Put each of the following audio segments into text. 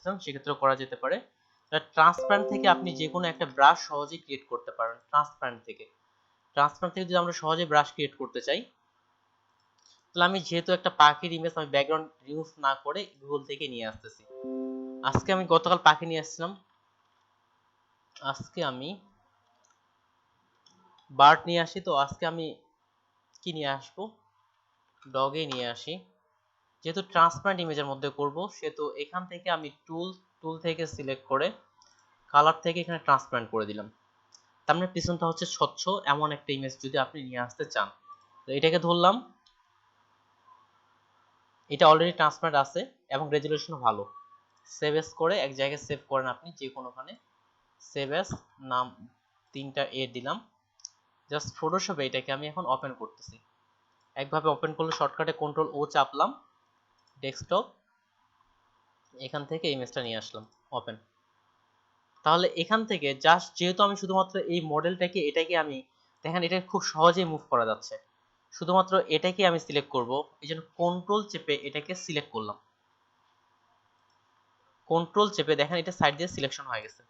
করতেছেন সেক্ষেত্রে করা যেতে পারে। ট্রান্সপারেন্ট থেকে আপনি যে কোনো একটা ব্রাশ সহজেই ক্রিয়েট করতে পারেন। ট্রান্সপারেন্ট থেকে যদি আমরা সহজে ব্রাশ ক্রিয়েট করতে চাই, তাহলে আমি যেহেতু একটা পাখির ইমেজ আমি ব্যাকগ্রাউন্ড রিমুভ না করে গুগল থেকে নিয়ে আসতেছি। আজকে আমি গতকাল পাখি নিয়ে আসছিলাম, আজকে আমি বার্ড নিয়ে আসি, তো আজকে আমি কি নিয়ে আসবো, ডগে নিয়ে আসি। যেহেতু ট্রান্সপারেন্ট ইমেজের মধ্যে করব, সেহেতু এখান থেকে আমি টুল থেকে সিলেক্ট করে কালার থেকে এখানে ট্রান্সপারেন্ট করে দিলাম। তার মানে পিছনটা হচ্ছে স্বচ্ছ এমন একটা ইমেজ যদি আপনি নিয়ে আসতে চান, তো এটাকে ধরলাম। এটা অলরেডি ট্রান্সপারেন্ট আছে এবং রেজুলেশনও ভালো। সেভ এস করে এক জায়গায় সেভ করেন আপনি যে কোনোখানে। সেভ এস নাম 3টা এ দিলাম। জাস্ট ফটোশপে এটাকে আমি এখন ওপেন করতেছি। একভাবে ওপেন করলে শর্টকাটে কন্ট্রোল ও চাপলাম, ডেস্কটপ, এখান থেকে ইমেজটা নিয়ে আসলাম ওপেন। তাহলে এখান থেকে জাস্ট যেহেতু আমি শুধুমাত্র এই মডেলটাকে এটাকে আমি দেখেন এটা খুব সহজেই মুভ করা যাচ্ছে, শুধুমাত্র এটাকে আমি সিলেক্ট করব। এই জন্য কন্ট্রোল চেপে এটাকে সিলেক্ট করলাম, কন্ট্রোল চেপে দেখেন এটা সাইড দিয়ে সিলেকশন হয়ে গেছে।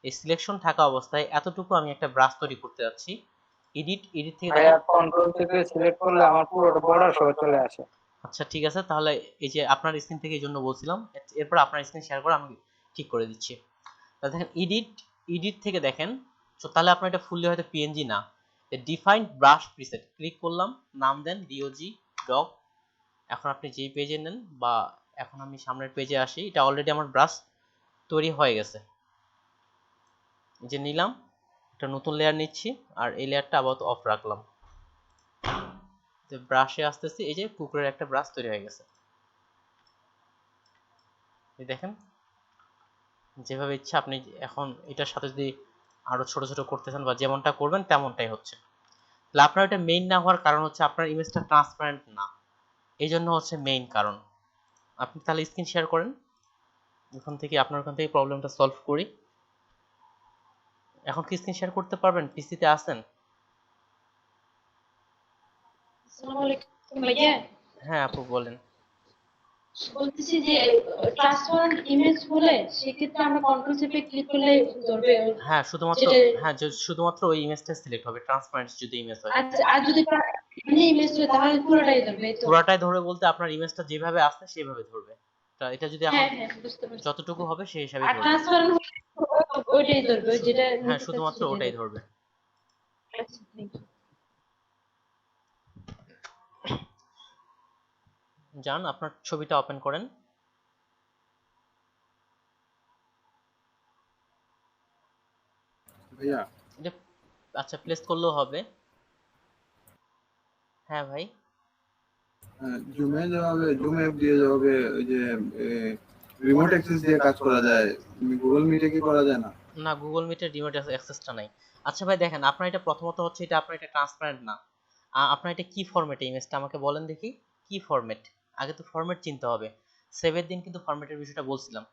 এই সিলেকশন থাকা অবস্থায় এতটুকু আমি একটা ব্রাশ তৈরি করতে যাচ্ছি। এডিট থেকে ভাইয়া কন্ট্রোল চেপে সিলেক্ট করলে আমার পুরোটা বর্ডার সহ চলে আসে। আচ্ছা ঠিক আছে, তাহলে এই যে আপনার স্ক্রিন থেকে এই জন্য বলছিলাম, এরপর আপনার স্ক্রিন শেয়ার করে আমি ঠিক করে দিচ্ছি। তাহলে দেখেন এডিট থেকে দেখেন, তাহলে আপনার এটা ফুললি হয়তো পিএনজি না, ডিফাইন ব্রাশ প্রিসেট ক্লিক করলাম, নাম দেন ডিওজি ডগ। এখন আপনি যেই পেজে নেন, বা এখন আমি সামনের পেজে আসি, এটা অলরেডি আমার ব্রাশ তৈরি হয়ে গেছে। এই যে নিলাম, একটা নতুন লেয়ার নিচ্ছি, আর এই লেয়ারটা আপাতত অফ রাখলাম। ব্রাশে আসতেছি, এই যে কুকুরের একটা ব্রাশ তৈরি হয়ে গেছে। এই দেখেন যেভাবে ইচ্ছা আপনি এখন এটার সাথে যদি আরো ছোট ছোট করতে চান বা যেমনটা করবেন তেমনটাই হচ্ছে। তাহলে আপনার এটা মেইন না হওয়ার কারণ হচ্ছে আপনার ইমেজটা ট্রান্সপারেন্ট না, এই জন্য হচ্ছে মেইন কারণ। আপনি তাহলে স্ক্রিন শেয়ার করেন, ওখান থেকে আপনার ওখান থেকে প্রবলেমটা সলভ করি। এখন কি স্ক্রিন শেয়ার করতে পারবেন? পিসিতে আছেন? আসসালামু আলাইকুম ভাইয়া। হ্যাঁ আপু বলেন। বলতেছি যে ট্রান্সপারেন্ট ইমেজ হলে সেক্ষেত্রে আমরা কন্ট্রোল চেপে ক্লিক করলে ধরবে। হ্যাঁ শুধুমাত্র, যেটা হ্যাঁ শুধুমাত্র ওই ইমেজটা সিলেক্ট হবে, ট্রান্সপারেন্ট যদি ইমেজ হয়। আচ্ছা, আর যদি এমনি ইমেজ হয় তাহলে পুরোটাই ধরবে তো? পুরোটাই ধরবে বলতে আপনার ইমেজটা যেভাবে আসছে সেভাবে ধরবে। এটা যদি এখন হ্যাঁ হ্যাঁ বুঝতে পারছি। যতটুকু হবে সেই হিসাবে আর ধরবে। ট্রান্সপারেন্ট ওইটাই ধরবে, যেটা হ্যাঁ নিতে চাচ্ছি শুধুমাত্র সেটাই ওটাই ধরবে। ধরবে। আচ্ছা থ্যাংক ইউ। যান আপনার ছবিটা ওপেন করেন। ভাইয়া এটা আচ্ছা প্লেস করলেও হবে। হ্যাঁ ভাই। জুমে যাবে, জুম অ্যাপ দিয়ে যাবে, ওই যে রিমোট অ্যাক্সেস দিয়ে কাজ করা যায়, গুগল মিটে কি করা যায় না? না গুগল মিটের রিমোট অ্যাক্সেসটা নাই। আচ্ছা ভাই দেখেন আপনার এটা প্রথমত হচ্ছে এটা আপনার এটা ট্রান্সপারেন্ট না। আপনার এটা কি ফরম্যাটে ইমেজটা আমাকে বলেন দেখি, কি ফরম্যাট? আগে তো ফরম্যাট চিনতে হবে। সেভের দিন কিন্তু ফরম্যাটের বিষয়টা বলছিলাম।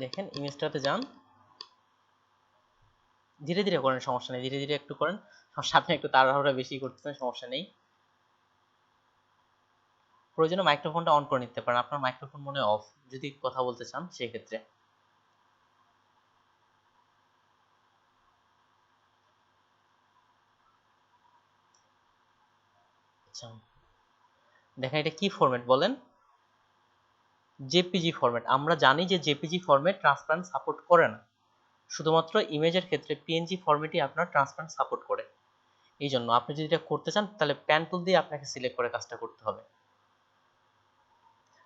দেখেন ইমেজটাতে যান, ধীরে ধীরে করেন সমস্যা নেই, ধীরে ধীরে একটু করেন, আপনি একটু তাড়াহুড়া বেশি করতেছেন সমস্যা নেই। প্রয়োজনে মাইক্রোফোনটা অন করে নিতে পারেন, আপনার মাইক্রোফোন মনে অফ যদি কথা বলতে চান সেক্ষেত্রে। আচ্ছা দেখেন এটা কি ফরম্যাট বলেন? JPG format. আমরা জানি যে জেপিজি ফরম্যাট ট্রান্সপারেন্ট সাপোর্ট করে না, শুধুমাত্র ইমেজের ক্ষেত্রে পিএনজি ফরম্যাটই আপনার ট্রান্সপারেন্ট সাপোর্ট করে। এই জন্য আপনি যদি এটা করতে চান তাহলে প্যান টুল দিয়ে আপনাকে সিলেক্ট করে কাজটা করতে হবে।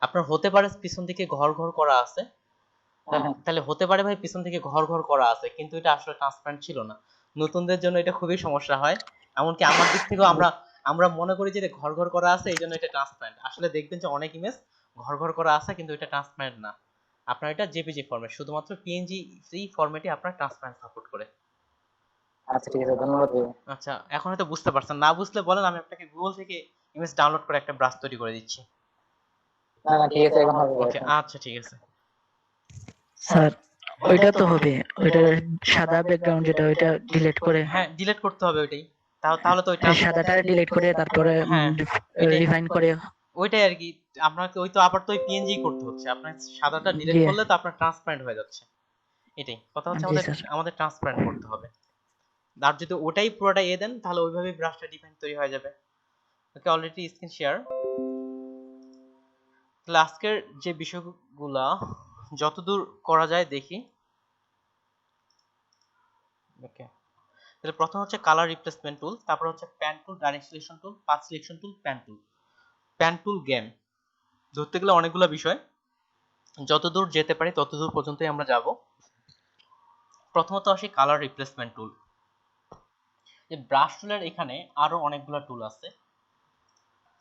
আপনার হতে পারে পিছন দিকে ঘর ঘর করা আছে, তাহলে হতে পারে ভাই পিছন থেকে ঘর ঘর করা আছে কিন্তু এটা আসলে ট্রান্সপারেন্ট ছিল না। নতুনদের জন্য এটা খুবই সমস্যা হয়, এমনকি আমার দিক থেকেও আমরা মনে করি যে এটা ঘর ঘর করা আছে এই জন্য এটা ট্রান্সপারেন্ট, আসলে দেখবেন যে অনেক ইমেজ ঘর ঘর করা আছে কিন্তু এটা ট্রান্সপারেন্ট না। আপনার এটা জেপিজি ফরম্যাট, শুধুমাত্র পিএনজি ফ্রি ফরম্যাটে আপনার ট্রান্সপারেন্ট সাপোর্ট করে। আচ্ছা ঠিক আছে, ধন্যবাদ ভাইয়া। আচ্ছা এখন হয়তো বুঝতে পারছেন, না বুঝলে বলেন আমি আপনাকে গুগল থেকে ইমেজ ডাউনলোড করে একটা ব্রাশ তৈরি করে দিচ্ছি। না না ঠিক আছে, এখন হবে ওকে ভাইয়া। আচ্ছা ঠিক আছে। স্যার ওইটা তো হবে, ওইটা সাদা ব্যাকগ্রাউন্ড যেটা ওইটা ডিলিট করে, হ্যাঁ ডিলিট করতে হবে ওইটাই। তাহলে তো ওই হ্যাঁ সাদাটা ডিলিট করে তারপরে হ্যাঁ এটাই রিফাইন করে। ওইটাই আর কি। আপনাকে ওই তো আবার তো ওই পিএনজি করতে হচ্ছে, আপনার সাদাটা ডিলিট জি করলে তো আপনার ট্রান্সপারেন্ট হয়ে যাচ্ছে। এটাই কথা হচ্ছে, জি আমাদের স্যার। আমাদের ট্রান্সপারেন্ট করতে হবে। আর যদি ওটাই পুরোটা দেন তাহলে ওইভাবেই ব্রাশটা ডিফাইন তৈরি হয়ে যাবে। Okay already screen share. তাহলে আজকের যে বিষয়গুলা যতদূর করা যায় দেখি। ওকে তাহলে প্রথম হচ্ছে কালার রিপ্লেসমেন্ট টুল, তারপর হচ্ছে pan tool, direct selection tool, path selection tool, pan tool. Pan tool game ধরতে গেলে অনেকগুলো বিষয়, যতদূর যেতে পারি ততদূর পর্যন্তই আমরা যাব। প্রথমত আসি কালার রিপ্লেসমেন্ট টুল। যে ব্রাশ টুলের এখানে আরো অনেকগুলো টুল আছে,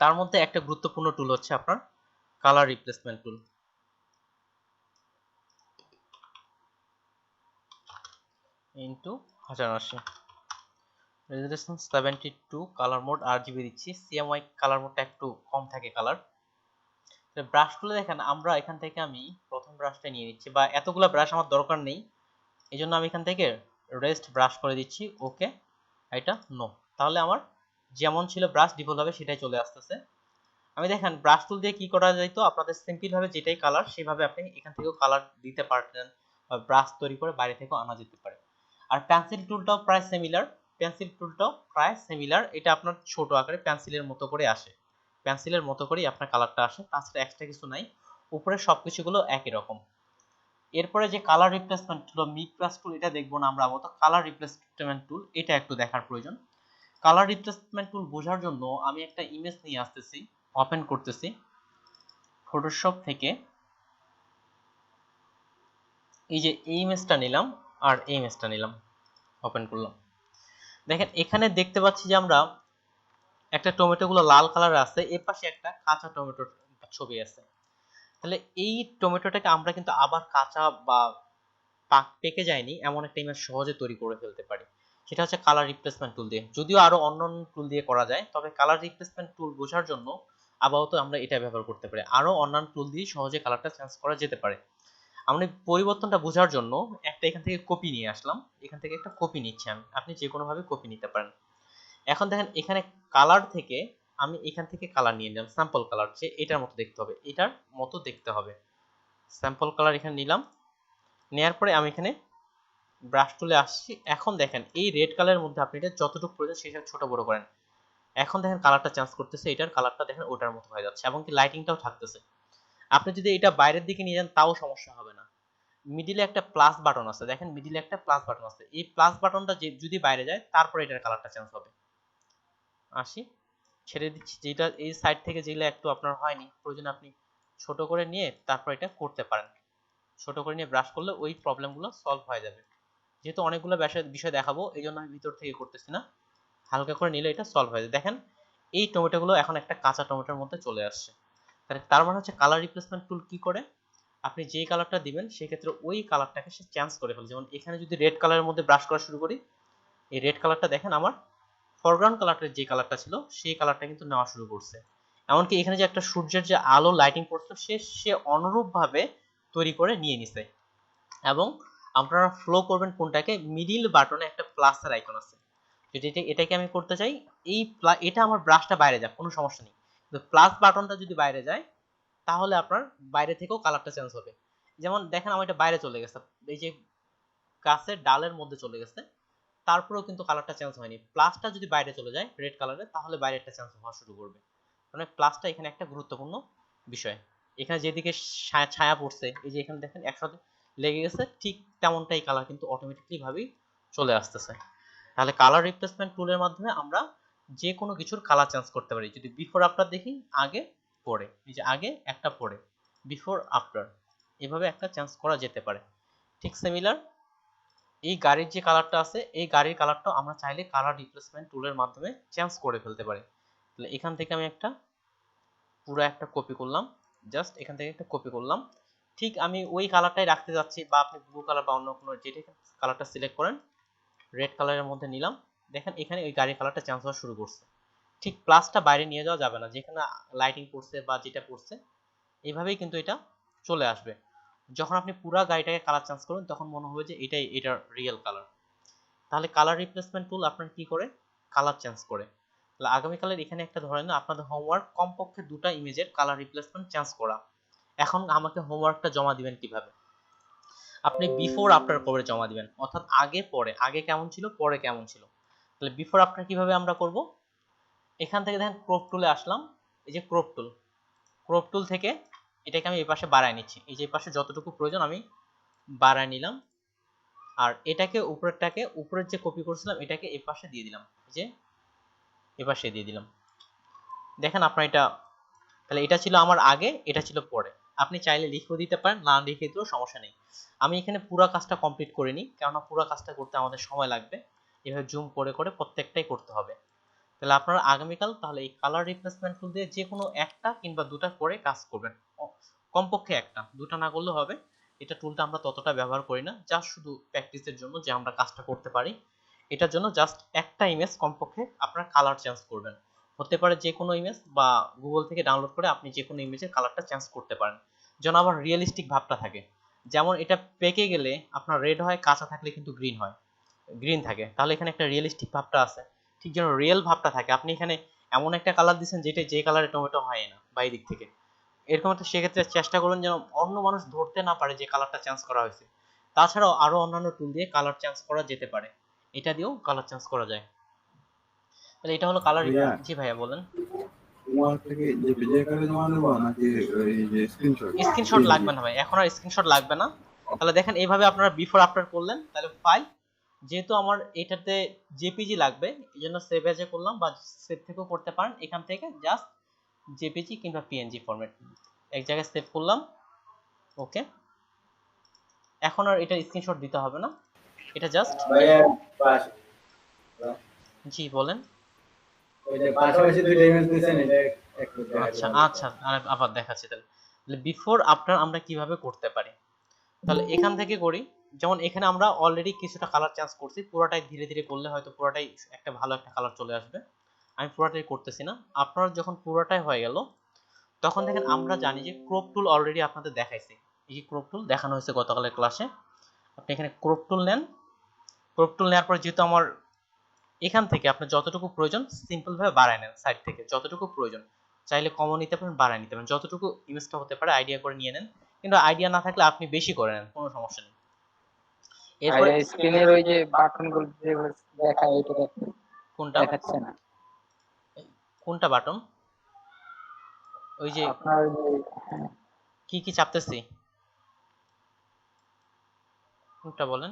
তার মধ্যে একটা গুরুত্বপূর্ণ টুল হচ্ছে আপনার colour replacement tool. Into 1080 resolution 72 colour mode RGB দিচ্ছি। CMY কালার মোডটা একটু কম থাকে কালার। ব্রাশ টুলে দেখেন আমরা এখান থেকে আমি প্রথম ব্রাশটা নিয়ে নিচ্ছি, বা এতগুলো ব্রাশ আমার দরকার নেই, এই জন্য আমি এখান থেকে রেস্ট ব্রাশ করে দিচ্ছি। ওকে এটা নো, তাহলে আমার যেমন ছিল ব্রাশ ডিফল্ট ভাবে সেটাই চলে আসতেছে। আমি দেখেন ব্রাশ টুল দিয়ে কি করা যায়, তো আপনাদের সিম্পল ভাবে যেটাই কালার সেভাবে আপনি এখান থেকেও কালার দিতে পারতেন, বা ব্রাশ তৈরি করে বাইরে থেকেও আনা যেতে পারে। আর পেন্সিল টুলটাও প্রায় সিমিলার, এটা আপনার ছোট আকারে পেন্সিলের মতো করে আসে, পেন্সিলের মতো করেই আপনার কালারটা আসে, তাছাড়া এক্সট্রা কিছু নাই, উপরে সবকিছুগুলো একই রকম। এরপরে যে কালার রিপ্লেসমেন্ট টুল, মিক্রাস টুল, এটা দেখবো না আমরা আপাতত। কালার রিপ্লেসমেন্ট টুল এটা একটু দেখার প্রয়োজন। কালার রিপ্লেসমেন্ট টুল বোঝার জন্য আমি একটা ইমেজ নিয়ে আসতেছি, ওপেন করতেছি ফটোশপ থেকে। এই যে এই ইমেজটা নিলাম আর এই ইমেজটা নিলাম, ওপেন করলাম। দেখেন এখানে দেখতে পাচ্ছি যে আমরা একটা টমেটো গুলো লাল কালার আছে, এর পাশে একটা কাঁচা টমেটোর ছবি আছে। তাহলে এই টমেটোটাকে আমরা কিন্তু আবার কাঁচা বা পেকে যায়নি এমন একটা ইমেজ সহজে তৈরি করে ফেলতে পারি, সেটা হচ্ছে কালার রিপ্লেসমেন্ট টুল দিয়ে। যদিও আরো অন্যান্য টুল দিয়ে করা যায়, তবে কালার রিপ্লেসমেন্ট টুল বোঝার জন্য আপাতত আমরা এটা ব্যবহার করতে পারি। আরো অন্যান্য টুল দিয়ে সহজে কালারটা চেঞ্জ করা যেতে পারে। আমরা পরিবর্তনটা বোঝার জন্য একটা এখান থেকে কপি নিয়ে আসলাম, এখান থেকে একটা কপি নিচ্ছি আমি, আপনি যে কোনো ভাবে কপি নিতে পারেন। এখন দেখেন এখানে কালার থেকে আমি এখান থেকে কালার নিয়ে নিলাম, স্যাম্পল কালার, যে এটার মতো দেখতে হবে, এটার মতো দেখতে হবে। স্যাম্পল কালার এখানে নিলাম, নেয়ার পরে আমি এখানে ব্রাশ টুলে আসছি। এখন দেখেন এই রেড কালারের মধ্যে আপনি এটা যতটুকু প্রয়োজন সেটা ছোট বড় করেন। এখন দেখেন কালারটা চেঞ্জ করতেছে, এটার কালারটা দেখেন ওটার মতো হয়ে যাচ্ছে, এবং কি লাইটিংটাও থাকতেছে। আপনি যদি এটা বাইরের দিকে নিয়ে যান তাও সমস্যা হবে না। মিডিলে একটা প্লাস বাটন আছে, দেখেন মিডিলে একটা প্লাস বাটন আছে, এই প্লাস বাটনটা যদি বাইরে যায় তারপরে এটার কালারটা চেঞ্জ হবে। আসি ছেড়ে দিচ্ছি, যেটা এই সাইড থেকে যেগুলো একটু আপনার হয়নি প্রয়োজন, আপনি ছোট করে নিয়ে তারপর এটা করতে পারেন। ছোট করে নিয়ে ব্রাশ করলে ওই প্রবলেমগুলো সলভ হয়ে যাবে। যেহেতু অনেকগুলো বিষয় দেখাবো এই জন্য আমি ভিতর থেকে করতেছি না, হালকা করে নিলে এটা সলভ হয়ে যায়। দেখেন এই টমেটোগুলো এখন একটা কাঁচা টমেটোর মধ্যে চলে আসছে। তার মানে হচ্ছে কালার রিপ্লেসমেন্ট টুল কি করে, আপনি যেই কালারটা দিবেন সেক্ষেত্রে ওই কালারটাকে সে চেঞ্জ করে ফেলে। যেমন এখানে যদি রেড কালারের মধ্যে ব্রাশ করা শুরু করি, এই রেড কালারটা দেখেন আমার ফরগ্রাউন্ড কালারটার যে কালারটা ছিল সেই কালারটা কিন্তু নেওয়া শুরু করছে। এমনকি এখানে যে একটা সূর্যের যে আলো লাইটিং পড়ছিল সে অনুরূপভাবে তৈরি করে নিয়ে নিছে। এবং আপনারা ফ্লো করবেন কোনটাকে, মিডিল বাটনে একটা প্লাসের আইকন আছে, যদি এটাকে আমি করতে চাই, এটা আমার ব্রাশটা বাইরে যাক কোনো সমস্যা নেই, কিন্তু প্লাস বাটনটা যদি বাইরে যায় তাহলে আপনার বাইরে থেকেও কালারটা চেঞ্জ হবে। যেমন দেখেন আমার এটা বাইরে চলে গেছে, এই যে গাছের ডালের মধ্যে চলে গেছে, তারপরেও কিন্তু কালারটা চেঞ্জ হয়নি। প্লাসটা যদি বাইরে চলে যায় রেড কালারে তাহলে বাইরেটা চেঞ্জ হওয়া শুরু করবে। মানে প্লাসটা এখানে একটা গুরুত্বপূর্ণ বিষয়। এখানে যেদিকে ছায়া পড়ছে, এই যে এখানে দেখেন একসাথে লেগে গেছে, ঠিক তেমনটাই কালার কিন্তু অটোমেটিকলি ভাবেই চলে আসতেছে। তাহলে কালার রিপ্লেসমেন্ট টুলের মাধ্যমে আমরা যে কোনো কিছুর কালার চেঞ্জ করতে পারি। যদি বিফোর আফটার দেখি, আগে পরে, এই যে আগে একটা পরে, বিফোর আফটার, এভাবে একটা চেঞ্জ করা যেতে পারে। ঠিক সিমিলার এই গাড়ির যে কালারটা আছে, এই গাড়ির কালারটাও আমরা চাইলে কালার রিপ্লেসমেন্ট টুলের মাধ্যমে চেঞ্জ করে ফেলতে পারি। তাহলে এখান থেকে আমি পুরো একটা কপি করলাম, জাস্ট এখান থেকে একটা কপি করলাম। ঠিক আমি ওই কালারটাই রাখতে যাচ্ছি, বা আপনি ব্লু কালার বা অন্য কোনো যেটা কালারটা সিলেক্ট করেন, রেড কালারের মধ্যে নিলাম। দেখেন এখানে ওই গাড়ির কালারটা চেঞ্জ হওয়া শুরু করছে। ঠিক প্লাসটা বাইরে নিয়ে যাওয়া যাবে না, যেখানে লাইটিং পড়ছে বা যেটা পড়ছে এইভাবেই কিন্তু এটা চলে আসবে। যখন আপনি পুরা গাড়িটাকে কালার চেঞ্জ করবেন তখন মনে হবে যে এটাই এটার রিয়েল কালার। তাহলে কালার রিপ্লেসমেন্ট টুল আপনার কি করে কালার চেঞ্জ করে। তাহলে আগামীকালের এখানে একটা ধরেন আপনাদের হোমওয়ার্ক কমপক্ষে 2টা ইমেজের কালার রিপ্লেসমেন্ট চেঞ্জ করা। এখন আমাকে হোমওয়ার্কটা জমা দিবেন কিভাবে, আপনি বিফোর আফটার করে জমা দিবেন, অর্থাৎ আগে পরে, আগে কেমন ছিল পরে কেমন ছিল। তাহলে বিফোর আফটার কিভাবে আমরা করব, এখান থেকে দেখেন ক্রপ টুলে আসলাম, এই যে ক্রপ টুল, ক্রপ টুল থেকে এটাকে আমি এই পাশে বাড়ায় নিচ্ছি, এই যে এই পাশে যতটুকু প্রয়োজন আমি বাড়ায় নিলাম, আর এটাকে উপরেরটাকে উপরের যে কপি করছিলাম এটাকে এই পাশে দিয়ে দিলাম, এই যে এই পাশে দিয়ে দিলাম। দেখেন আপনার এটা, তাহলে এটা ছিল আমার আগে, এটা ছিল পরে। আপনি চাইলে লিখেও দিতে পারেন, না লিখে দিতেও সমস্যা নেই। আমি এখানে পুরো কাজটা কমপ্লিট করিনি, কেননা পুরো কাজটা করতে আমাদের সময় লাগবে, এভাবে জুম করে করে প্রত্যেকটাই করতে হবে। তাহলে আপনারা আগামীকাল তাহলে এই কালার রিপ্লেসমেন্ট টুল দিয়ে যে কোনো একটা কিংবা দুটা করে কাজ করবেন, কমপক্ষে একটা, দুটা না করলেও হবে। এটা টুলটা আমরা ততটা ব্যবহার করি না, জাস্ট শুধু প্র্যাকটিসের জন্য যে আমরা কাজটা করতে পারি, এটার জন্য জাস্ট একটা ইমেজ কমপক্ষে আপনার কালার চেঞ্জ করবেন। হতে পারে যে কোনো ইমেজ, বা গুগল থেকে ডাউনলোড করে আপনি যে কোনো ইমেজের কালারটা চেঞ্জ করতে পারেন, যেন আবার রিয়েলিস্টিক ভাবটা থাকে। যেমন এটা পেকে গেলে আপনার রেড হয়, কাঁচা থাকলে কিন্তু গ্রিন হয়, গ্রিন থাকে, তাহলে এখানে একটা রিয়েলিস্টিক ভাবটা আছে, ঠিক যেন রিয়েল ভাবটা থাকে। আপনি এখানে এমন একটা কালার দিচ্ছেন যেটা যে কালারে টমেটো হয় না বা এই দিক থেকে, এরকম একটা, সেক্ষেত্রে চেষ্টা করবেন যেন অন্য মানুষ ধরতে না পারে যে কালারটা চেঞ্জ করা হয়েছে। তাছাড়াও আরো অন্যান্য টুল দিয়ে কালার চেঞ্জ করা যেতে পারে, এটা দিয়েও কালার চেঞ্জ করা যায়। তাহলে এটা হলো কালার। ভাইয়া জি ভাইয়া বলেন। তোমার থেকে যে পেজে আকারে জমা নেবো নাকি ওই যে স্ক্রিনশট? স্ক্রিনশট লাগবে না ভাই, এখন আর স্ক্রিনশট লাগবে না। তাহলে দেখেন এইভাবে আপনারা বিফোর আফটার করলেন, তাহলে ফাইল, যেহেতু আমার এটাতে জেপিজি লাগবে এই জন্য সেভ এজে করলাম, বা সেভ থেকেও করতে পারেন, এখান থেকে জাস্ট জেপিজি কিংবা পিএনজি ফরম্যাট এক জায়গায় সেভ করলাম। ওকে, এখন আর এটা স্ক্রিনশট দিতে হবে না, এটা জাস্ট। ভাইয়া পাশ জি বলেন। ওই যে পাশাপাশি দুইটা ইমেজ দিয়েছেন, এটা একটু দেখা আচ্ছা দিবেন। আচ্ছা, আবার দেখাচ্ছি। তাহলে বিফোর আফটার আমরা কিভাবে করতে পারি, তাহলে এখান থেকে করি। যেমন এখানে আমরা অলরেডি কিছুটা কালার চেঞ্জ করছি, পুরোটাই ধীরে ধীরে করলে হয়তো পুরোটাই একটা ভালো একটা কালার চলে আসবে। আমি পুরোটাই করতেছি না, আপনার যখন পুরোটাই হয়ে গেল তখন দেখেন আমরা জানি যে ক্রপ টুল অলরেডি আপনাদের দেখাইছি, এই যে ক্রপ টুল দেখানো হয়েছে গতকালের ক্লাসে। আপনি এখানে ক্রপ টুল নেন, ক্রপ টুল নেওয়ার পর যেহেতু আমার এখান থেকে আপনার যতটুকু প্রয়োজন সিম্পল ভাবে বাড়ায় নেন, সাইড থেকে যতটুকু প্রয়োজন, চাইলে কমও নিতে পারেন, বাড়ায় নিতে পারেন, যতটুকু ইমেজটা হতে পারে আইডিয়া করে নিয়ে নেন, কিন্তু আইডিয়া না থাকলে আপনি বেশি করে নেন, কোনো সমস্যা নেই। আর এরপরে স্ক্রিনের ওই যে বাটন গুলো যেভাবে দেখায় এটা কোনটা, দেখাচ্ছে না। কোনটা বাটন, ওই যে আপনার ওই যে হ্যাঁ, কি কি চাপতেছি, কোনটা বলেন।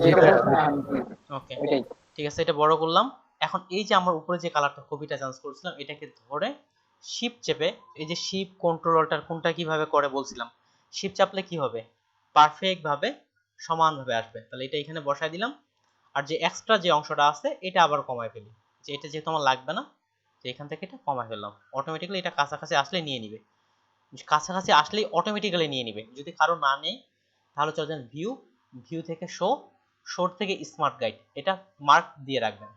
যেটা হ্যাঁ, ওকে ওইটাই। ঠিক আছে, এটা বড় করলাম। এখন এই যে আমার উপরে যে কালারটা কপিটা চেঞ্জ করেছিলাম এটাকে ধরে শিপ চেপে, এই যে শিপ কন্ট্রোল অল্টার কোনটা কিভাবে করে বলছিলাম, শিপ চাপলে কি হবে, পারফেক্ট ভাবে সমানভাবে আসবে। তাহলে এটা এখানে বসায় দিলাম, আর যে এক্সট্রা যে অংশটা আছে এটা আবার কমায় ফেলি, যে এটা যেহেতু আমার লাগবে না, যে এখান থেকে এটা কমায় ফেললাম, অটোমেটিক্যালি এটা কাছাকাছি আসলে নিয়ে নিবে, কাছাকাছি আসলেই অটোমেটিক্যালি নিয়ে নিবে। যদি কারো না নেই তাহলে চলে যান ভিউ, ভিউ থেকে শো, শো থেকে স্মার্ট গাইড, এটা মার্ক দিয়ে রাখবেন,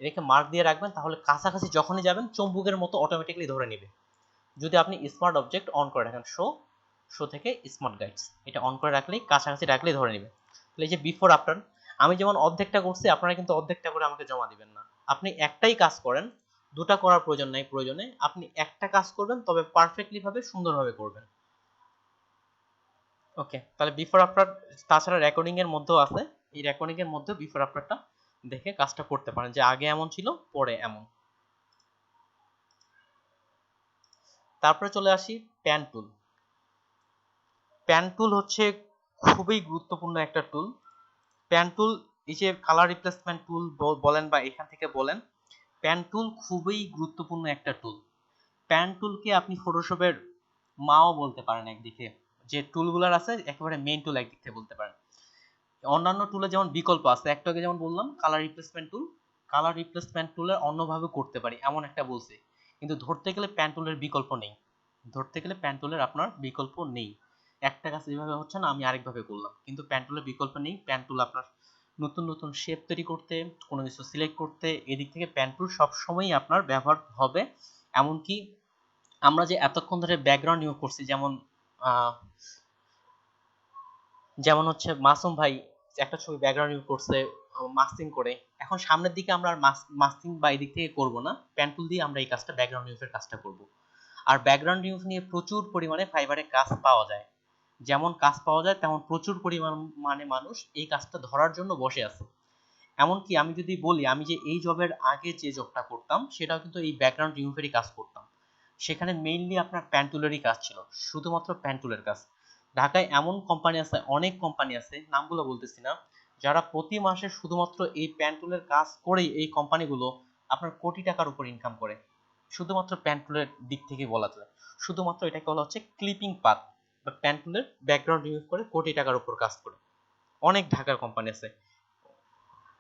এটাকে মার্ক দিয়ে রাখবেন, তাহলে কাছাকাছি যখনই যাবেন চম্বুকের মতো অটোমেটিক্যালি ধরে নেবে। যদি আপনি স্মার্ট অবজেক্ট অন করে রাখেন, শো, শো থেকে স্মার্ট গাইডস, এটা অন করে রাখলেই কাছাকাছি রাখলেই ধরে নেবে। তাহলে এই যে বিফোর আফটার, আমি যেমন অর্ধেকটা করছি আপনারা কিন্তু অর্ধেকটা করে আমাকে জমা দিবেন না, আপনি একটাই কাজ করেন, দুটা করার প্রয়োজন নাই, প্রয়োজনে আপনি একটা কাজ করবেন, তবে পারফেক্টলি ভাবে সুন্দরভাবে করবেন। ওকে, তাহলে বিফোর আফটার তাছাড়া রেকর্ডিং এর মধ্যেও আছে, এই রেকর্ডিং এর মধ্যে বিফোর আফটারটা দেখে কাজটা করতে পারেন, যে আগে এমন ছিল পরে এমন। তারপরে চলে আসি প্যান টুল। প্যান টুল হচ্ছে খুবই গুরুত্বপূর্ণ একটা টুল। প্যান টুল, এই যে কালার রিপ্লেসমেন্ট টুল বলেন বা এখান থেকে বলেন, প্যান টুল খুবই গুরুত্বপূর্ণ একটা টুল। প্যান টুলকে আপনি ফটোশপের মাও বলতে পারেন একদিকে, যে টুলগুলার আছে একেবারে মেইন টুল একদিক থেকে বলতে পারেন। অন্যান্য টুলে যেমন বিকল্প আছে, একটু আগে যেমন বললাম কালার রিপ্লেসমেন্ট টুল, কালার রিপ্লেসমেন্ট টুলের অন্যভাবে করতে পারি এমন একটা বলছে, কিন্তু ধরতে গেলে প্যান টুলের বিকল্প নেই, ধরতে গেলে প্যান টুলের আপনার বিকল্প নেই। একটা কাজ এইভাবে হচ্ছে না, আমি আরেকভাবে করলাম, কিন্তু প্যান টুলের বিকল্প নেই। প্যান টুল আপনার নতুন নতুন শেপ তৈরি করতে, কোনো কিছু সিলেক্ট করতে, এদিক থেকে প্যান টুল সবসময়ই আপনার ব্যবহার হবে। এমনকি আমরা যে এতক্ষণ ধরে ব্যাকগ্রাউন্ড ইউজ করছি, যেমন যেমন হচ্ছে মাসুম ভাই একটা ছবি ব্যাকগ্রাউন্ড ইউজ করছে মাস্কিং করে, এখন সামনের দিকে আমরা আর মাস্কিং বা এই দিক থেকে করব না, পেন টুল দিয়ে আমরা এই কাজটা ব্যাকগ্রাউন্ড ইউজের কাজটা করব। আর ব্যাকগ্রাউন্ড ইউজ নিয়ে প্রচুর পরিমাণে ফাইবারে কাজ পাওয়া যায়, যেমন কাজ পাওয়া যায় তেমন প্রচুর পরিমাণে মানুষ এই কাজটা ধরার জন্য বসে আছে। এমনকি আমি যদি বলি, আমি যে এই জবের আগে যে জবটা করতাম সেটাও কিন্তু এই ব্যাকগ্রাউন্ড রিমুভেরই কাজ করতাম। সেখানে মেইনলি আপনার পেন টুলেরই কাজ ছিল, শুধুমাত্র পেন টুলের কাজ। ঢাকায় এমন কোম্পানি আছে, অনেক কোম্পানি আছে, নামগুলো বলতেছি না, যারা প্রতি মাসে শুধুমাত্র এই পেন টুলের কাজ করেই এই কোম্পানিগুলো আপনার কোটি টাকার উপর ইনকাম করে, শুধুমাত্র পেন টুলের দিক থেকে বলা যায়। শুধুমাত্র এটাকে বলা হচ্ছে ক্লিপিং পাথ বা পেন টুলের ব্যাকগ্রাউন্ড রিমুভ করে কোটি টাকার উপর কাজ করে, অনেক ঢাকার কোম্পানি আছে।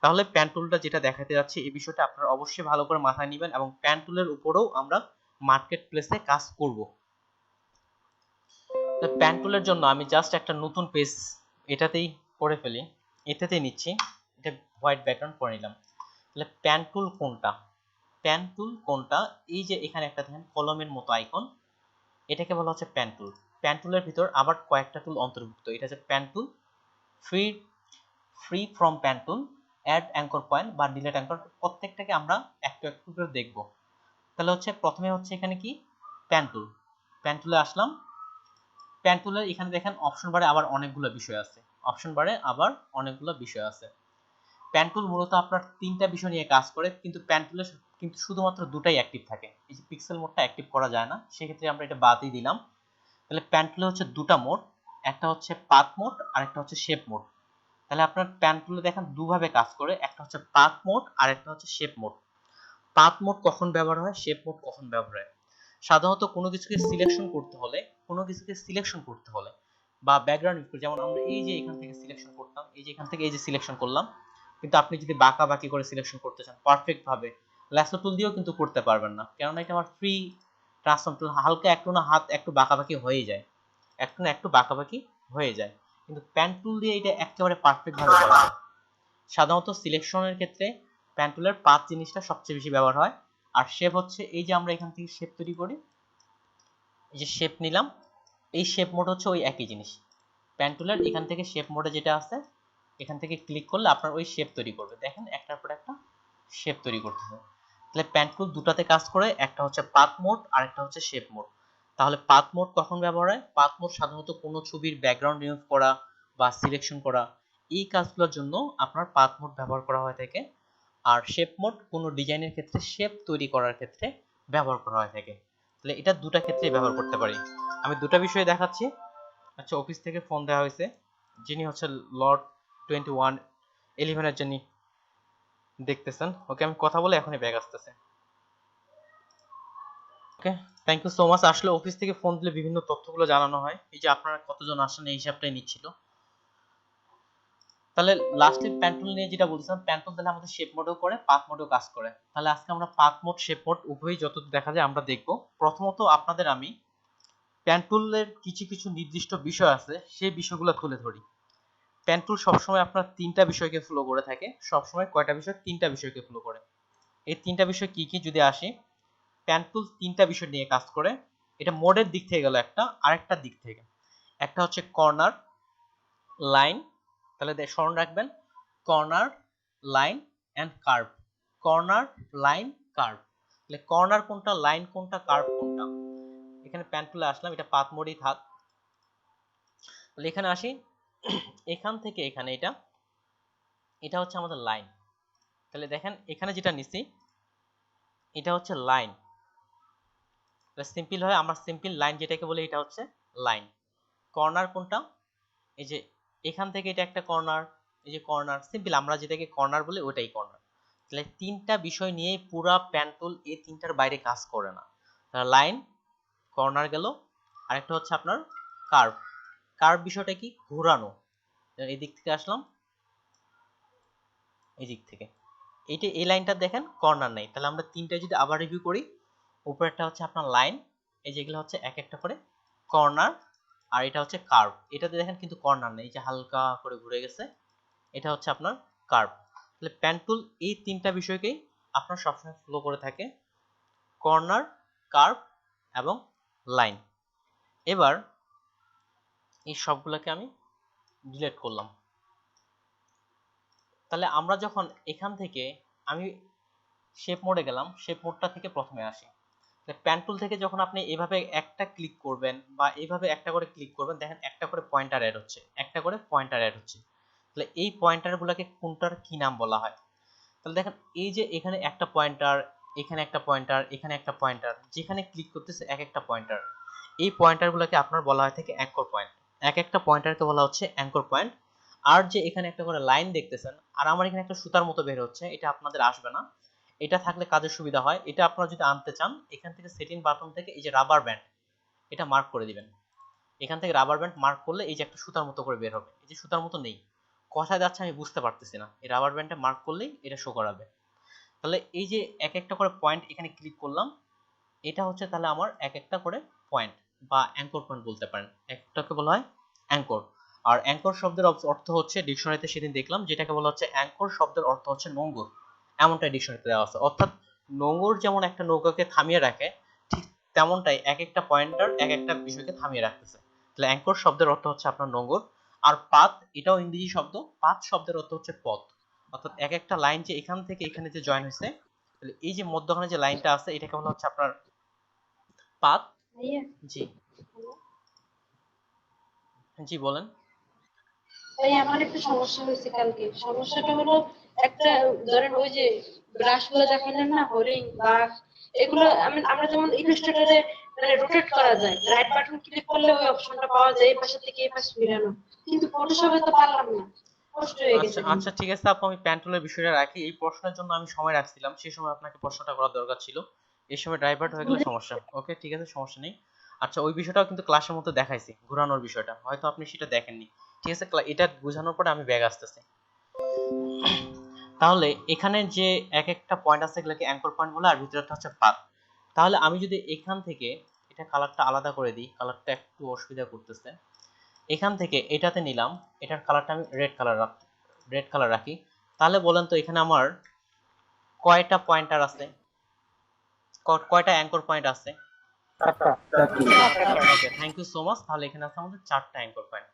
তাহলে পেন টুলটা যেটা দেখাতে যাচ্ছে এই বিষয়টা আপনারা অবশ্যই ভালো করে মাথায় নেবেন, এবং পেন টুলের উপরেও আমরা মার্কেট প্লেসে কাজ করব। তো পেন টুলের জন্য আমি জাস্ট একটা নতুন পেজ এটাতেই করে ফেলি, এটাতেই নিচ্ছি, এটা হোয়াইট ব্যাকগ্রাউন্ড করে নিলাম। তাহলে পেন টুল কোনটা, পেন টুল কোনটা, এই যে এখানে একটা দেখেন কলমের মতো আইকন, এটাকে বলা হচ্ছে পেন টুল। পেন টুলের ভিতর আবার কয়েকটা টুল অন্তর্ভুক্ত, এটা হচ্ছে pen tool, free free from pen tool, add anchor point বা ডিলেট অ্যাঙ্কর, প্রত্যেকটাকে আমরা একটু একটু করে দেখব। তাহলে হচ্ছে প্রথমে হচ্ছে এখানে কি পেন টুল, পেন টুলে আসলাম। পেন টুলের এখানে দেখেন অপশন বারে আবার অনেকগুলো বিষয় আছে, অপশন বারে আবার অনেকগুলো বিষয় আছে। পেন টুল মূলত আপনার তিনটা বিষয় নিয়ে কাজ করে, কিন্তু পেন টুলে কিন্তু শুধুমাত্র দুটাই অ্যাক্টিভ থাকে, এই যে পিক্সেল মোডটা অ্যাক্টিভ করা যায় না, সেক্ষেত্রে আমরা এটা বাদই দিলাম। তাহলে পেন টুলে হচ্ছে দুটা মোড, একটা হচ্ছে পাথ মোড আর একটা হচ্ছে শেপ মোড। তাহলে আপনার পেন টুলে দেখেন দুভাবে কাজ করে, একটা হচ্ছে পাথ মোড আর একটা হচ্ছে শেপ মোড। পাথ মোড কখন ব্যবহার হয়, শেপ মোড কখন ব্যবহার হয়? সাধারণত কোনো কিছুকে সিলেকশন করতে হলে, বা ব্যাকগ্রাউন্ড ইউজ করে, যেমন আমরা এই যে এখান থেকে সিলেকশন করতাম, এই যে এখান থেকে এই যে সিলেকশন করলাম, কিন্তু আপনি যদি বাঁকা বাকি করে সিলেকশন করতে চান পারফেক্ট ভাবে, ল্যাসো টুল দিয়েও কিন্তু করতে পারবেন না, কেননা এটা আমার ফ্রি ট্রান্সফর্ম টুল, হালকা একটু না হাত একটু বাঁকাবাকি হয়ে যায়, একটু না একটু বাঁকাবাকি হয়ে যায়, কিন্তু পেন টুল দিয়ে এটা একেবারে পারফেক্ট ভাবে করা যায়। সাধারণত সিলেকশনের ক্ষেত্রে পেন টুলের পাথ জিনিসটা সবচেয়ে বেশি ব্যবহার হয়। আর শেপ হচ্ছে এই যে আমরা এখান থেকে শেপ তৈরি করি, এই যে শেপ নিলাম, এই শেপ মোড হচ্ছে ওই একই জিনিস। পেন টুলের এখান থেকে শেপ মোডে যেটা আছে, এখান থেকে ক্লিক করলে আপনার ওই শেপ তৈরি করবে, দেখেন একটার পর একটা শেপ তৈরি করতেছে। তাহলে পেন টুল দুটাতে কাজ করে, একটা হচ্ছে পাথ মোড আর একটা হচ্ছে শেপ মোড। তাহলে পাথ মোড কখন ব্যবহার হয়? পাথ মোড সাধারণত কোনো ছবির ব্যাকগ্রাউন্ড রিমুভ করা বা সিলেকশন করা, এই কাজগুলোর জন্য আপনার পাথ মোড ব্যবহার করা হয়ে থাকে। আর শেপ মোড কোনো ডিজাইনের ক্ষেত্রে, শেপ তৈরি করার ক্ষেত্রে ব্যবহার করা হয়ে থাকে। তাহলে এটা দুটা ক্ষেত্রেই ব্যবহার করতে পারি। আমি দুটা বিষয় দেখাচ্ছি। আচ্ছা, অফিস থেকে ফোন দেওয়া হয়েছে, যিনি হচ্ছে লর্ড 2111 এর জন্য দেখতেছেন। ওকে, আমি কথা বলে এখনই ব্যাগ আসতেছে। ওকে, থ্যাংক ইউ সো মাচ। আসলে অফিস থেকে ফোন দিলে বিভিন্ন তথ্যগুলো জানানো হয়, এই যে আপনারা কতজন আসেন এই হিসাবটাই নিচ্ছিল। তাহলে লাস্টে পেন টুল নিয়ে যেটা বলছিলাম, পেন টুল তাহলে আমাদের শেপ মোডেও করে, পাথ মোডেও কাজ করে। তাহলে আজকে আমরা পাথ মোড, শেপ মোড উভয়ই যতদূর দেখা যায় আমরা দেখব। প্রথমত আপনাদের আমি পেন টুলের কিছু কিছু নির্দিষ্ট বিষয় আছে, সেই বিষয়গুলো তুলে ধরি। পেন টুল সবসময় আপনার তিনটা বিষয়কে ফলো করে থাকে, সবসময় কয়টা বিষয়? তিনটা বিষয়কে ফলো করে। এই তিনটা বিষয় কি কি যদি আসি, পেন টুল তিনটা বিষয় নিয়ে কাজ করে। এটা মোডের দিক থেকে গেল একটা, আরেকটা দিক থেকে, একটা হচ্ছে কর্নার, লাইন, তাহলে স্মরণ রাখবেন corner, line and curve. Corner, line, curve. তাহলে কর্নার কোনটা, লাইন কোনটা, কার্ভ কোনটা? এখানে পেন টুলে আসলাম, এটা পাথ মোডই থাক। তাহলে এখানে আসি, এখান থেকে এখানে এটা হচ্ছে আমাদের লাইন। তাহলে দেখেন এখানে যেটা নিছি এটা হচ্ছে লাইন। সিম্পল হয়, আমরা সিম্পল লাইন যেটাকে বলি এটা হচ্ছে লাইন। কর্নার কোনটা? এই যে এখান থেকে এটা একটা কর্নার, এই যে কর্নার, সিম্পল আমরা যেটাকে কর্নার বলি ওটাই কর্নার। তাহলে তিনটা বিষয় নিয়ে পুরো পেন টুল এই তিনটার বাইরে কাজ করে না। তাহলে লাইন, কর্নার গেল, আরেকটা হচ্ছে আপনার কার্ভ। কার্ভ বিষয়টা কি? ঘোরানো। এই দিক থেকে আসলাম, এই দিক থেকে এইটা, এই লাইনটা দেখেন কর্নার নাই। তাহলে আমরা তিনটা যদি আবার রিভিউ করি, উপরেরটা হচ্ছে আপনার লাইন, এই যেগুলো হচ্ছে এক একটা করে কর্নার, আর এটা হচ্ছে কার্ভ। এটাতে দেখেন কিন্তু কর্নার নেই, যে হালকা করে ঘুরে গেছে, এটা হচ্ছে আপনার কার্ভ। তাহলে পেন টুল এই তিনটা বিষয়কেই আপনার সবসময় ফলো করে থাকে, কর্নার, কার্ভ এবং লাইন। এবার এই সবগুলোকে আমি ডিলিট করলাম। তাহলে আমরা যখন এখান থেকে আমি শেপ মোডে গেলাম, শেপ মোডটা থেকে প্রথমে আসি। প্যান টুল থেকে যখন আপনি এভাবে একটা ক্লিক করবেন বা এইভাবে একটা করে ক্লিক করবেন, দেখেন একটা করে পয়েন্টার অ্যাড হচ্ছে, একটা করে পয়েন্টার অ্যাড হচ্ছে। তাহলে এই পয়েন্টারগুলোকে কোনটার কি নাম বলা হয়? তাহলে দেখেন এই যে এখানে একটা পয়েন্টার, এখানে একটা পয়েন্টার, এখানে একটা পয়েন্টার, যেখানে ক্লিক করতেছে এক একটা পয়েন্টার, এই পয়েন্টারগুলোকে আপনার বলা হয় থেকে অ্যাঙ্কর পয়েন্ট। এক একটা পয়েন্টারকে বলা হচ্ছে অ্যাঙ্কর পয়েন্ট। আর যে এখানে একটা করে লাইন দেখতেছেন, আর আমার এখানে একটা সুতার মতো বের হচ্ছে, এটা আপনাদের আসবে না। এটা থাকলে কাজের সুবিধা হয়। এটা আপনারা যদি আনতে চান, এখান থেকে সেটিং বাটন থেকে এই যে রাবার ব্যান্ড, এটা মার্ক করে দিবেন। এখান থেকে রাবার ব্যান্ড মার্ক করলে এই যে একটা সুতার মতো করে বের হবে। এই যে সুতার মতো নেই, কোথায় যাচ্ছে আমি বুঝতে পারতেছি না, এই রাবার ব্যান্ডে মার্ক করলেই এটা শো করাবে। তাহলে এই যে এক একটা করে পয়েন্ট এখানে ক্লিক করলাম, এটা হচ্ছে তাহলে আমার এক একটা করে পয়েন্ট বা অ্যাঙ্কর পয়েন্ট বলতে পারেন। একটাকে বলা হয় অ্যাঙ্কর। আর অ্যাঙ্কর শব্দের অর্থ হচ্ছে, ডিকশনারিতে সেদিন দেখলাম যেটাকে বলা হচ্ছে অ্যাঙ্কর শব্দের অর্থ হচ্ছে নোঙর, এমনটাই ডিকশনারিতে দেওয়া আছে। অর্থাৎ নোঙর যেমন একটা নৌকাকে থামিয়ে রাখে, ঠিক তেমনটাই এক একটা পয়েন্টার এক একটা বিষয়কে থামিয়ে রাখতেছে। তাহলে অ্যাঙ্কর শব্দের অর্থ হচ্ছে আপনার নোঙর। আর পাথ, এটাও ইংরেজি শব্দ। পাথ শব্দের অর্থ হচ্ছে পথ। অর্থাৎ এক একটা লাইন যে এখান থেকে এখানে যে জয়েন হয়েছে, তাহলে এই যে মধ্যখানে যে লাইনটা আছে, এটাকে বলা হচ্ছে আপনার পাথ। ভাইয়া, জি জি বলেন। ভাই আমার একটা সমস্যা হয়েছে কালকে। সমস্যাটা হলো, একটা ধরেন ওই যে ব্রাশ গুলো দেখালেন না, হরিণ বাঘ, এগুলো আমরা যেমন ইলাস্ট্রেটরে মানে রোটেট করা যায়, রাইট বাটন ক্লিক করলে ওই অপশনটা পাওয়া যায় এই পাশে থেকে এই পাশে ফিরানো, কিন্তু ফটোশপে তো পারলাম না, কষ্ট হয়ে আচ্ছা গেছে আচ্ছা, কিন্তু। ঠিক আছে আপু, আমি প্যান্টুলের বিষয়টা রাখি। এই প্রশ্নের জন্য আমি সময় রাখছিলাম, সেই সময় আপনাকে প্রশ্নটা করার দরকার ছিল। এই সময় ডাইভার্ট হয়ে গেলে সমস্যা। ওকে ঠিক আছে, সমস্যা নেই। আচ্ছা, ওই বিষয়টাও কিন্তু ক্লাসের মধ্যে দেখাইছি, ঘোরানোর বিষয়টা হয়তো আপনি সেটা দেখেননি। ঠিক আছে, এটা বোঝানোর পরে আমি ব্যাগ আসতেছি। তাহলে এখানে যে এক একটা পয়েন্ট আছে, এগুলোকে অ্যাঙ্কর পয়েন্ট বলে, আর ভিতরেরটা হচ্ছে পাথ। তাহলে আমি যদি এখান থেকে এটা কালারটা আলাদা করে দিই, কালারটা একটু অসুবিধা করতেছে। এখান থেকে এটাতে নিলাম, এটার কালারটা আমি রেড কালার রাখি। তাহলে বলেন তো এখানে আমার কয়টা পয়েন্টার আছে, কয়টা অ্যাঙ্কর পয়েন্ট আছে? ওকে, থ্যাংক ইউ সো মাচ। তাহলে এখানে আছে আমাদের 4টা অ্যাঙ্কর পয়েন্ট।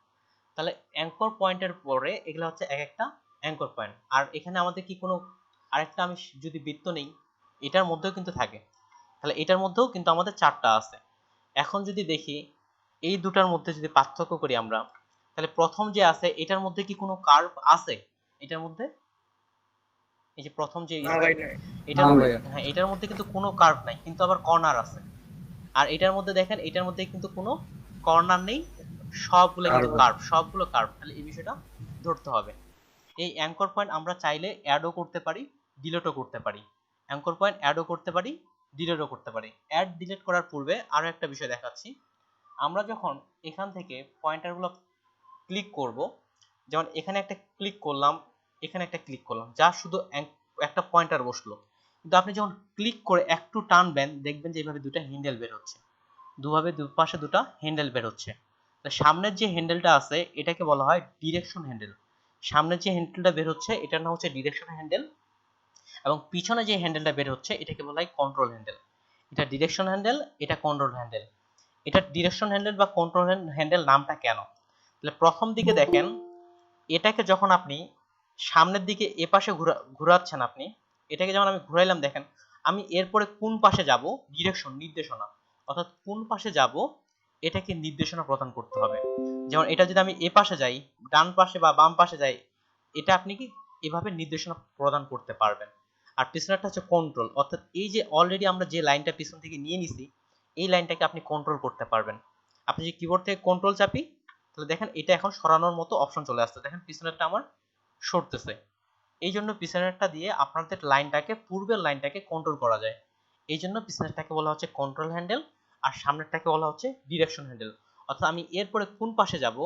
তাহলে অ্যাঙ্কর পয়েন্টের পরে এগুলো হচ্ছে এক একটা অ্যাঙ্কর পয়েন্ট। আর এখানে আমাদের কি কোনো আরেকটা, আমি যদি বৃত্ত নেই, এটার মধ্যেও কিন্তু থাকে। তাহলে এটার মধ্যেও কিন্তু আমাদের 4টা আছে। এখন যদি দেখি এই দুটার মধ্যে যদি পার্থক্য করি আমরা, তাহলে প্রথম যে আছে এটার মধ্যে কি কোনো কার্ভ আছে? এটার মধ্যে এই যে প্রথম যে এটার মধ্যে, হ্যাঁ, এটার মধ্যে কিন্তু কোনো কার্ভ নাই, কিন্তু আবার কর্নার আছে। আর এটার মধ্যে দেখেন, এটার মধ্যে কিন্তু কোনো কর্নার নেই, সবগুলো কিন্তু কার্ভ, সবগুলো কার্ভ। তাহলে এই বিষয়টা ধরতে হবে। এই অ্যাঙ্কর পয়েন্ট আমরা চাইলে অ্যাডও করতে পারি, ডিলিটও করতে পারি। অ্যাঙ্কর পয়েন্ট অ্যাডও করতে পারি, ডিলিটও করতে পারি। অ্যাড ডিলিট করার পূর্বে আরো একটা বিষয় দেখাচ্ছি। আমরা যখন এখান থেকে পয়েন্টারগুলো ক্লিক করব, যেমন এখানে একটা ক্লিক করলাম, এখানে একটা ক্লিক করলাম, যা শুধু একটা পয়েন্টার বসলো। কিন্তু আপনি যখন ক্লিক করে একটু টানবেন, দেখবেন যে এইভাবে দুটো হ্যান্ডেল বের হচ্ছে, দুপাশে দুটো হ্যান্ডেল বের হচ্ছে। সামনের যে হ্যান্ডেলটা আছে এটাকে বলা হয় ডিরেকশন হ্যান্ডেল। সামনের যে হ্যান্ডেলটা বের হচ্ছে এটার নাম হচ্ছে ডিরেকশন হ্যান্ডেল, এবং পিছনে যে হ্যান্ডেলটা বের হচ্ছে এটাকে বলা হয় কন্ট্রোল হ্যান্ডেল। এটা ডিরেকশন হ্যান্ডেল, এটা কন্ট্রোল হ্যান্ডেল। এটা ডিরেকশন হ্যান্ডেল বা কন্ট্রোল হ্যান্ডেল নামটা কেন? তাহলে প্রথম দিকে দেখেন, এটাকে যখন আপনি সামনের দিকে এপাশে ঘোরাচ্ছেন, আপনি এটাকে যেমন আমি ঘুরাইলাম, দেখেন আমি এরপরে কোন পাশে যাব, ডিরেকশন, নির্দেশনা, অর্থাৎ কোন পাশে যাব এটাকে নির্দেশনা প্রদান করতে হবে। যেমন এটা যদি আমি এ পাশে যাই, ডান পাশে বা বাম পাশে যাই, এটা আপনি কি এভাবে নির্দেশনা প্রদান করতে পারবেন। আর পিছনেরটা হচ্ছে কন্ট্রোল, অর্থাৎ এই যে অলরেডি আমরা যে লাইনটা পিছন থেকে নিয়ে নিছি, এই লাইনটাকে আপনি কন্ট্রোল করতে পারবেন। আপনি যে কিবোর্ড থেকে কন্ট্রোল চাপি, তাহলে দেখেন এটা এখন সরানোর মতো অপশন চলে আসছে, দেখেন পিছনেরটা আমার সরতেছে। এই জন্য পিছনেরটা দিয়ে আপনাদের লাইনটাকে, পূর্বের লাইনটাকে কন্ট্রোল করা যায়। এই জন্য পিছনেরটাকে বলা হচ্ছে কন্ট্রোল হ্যান্ডেল, আর সামনেরটাকে বলা হচ্ছে ডিরেকশন হ্যান্ডেল। অর্থাৎ আমি এরপরে কোন পাশে যাব,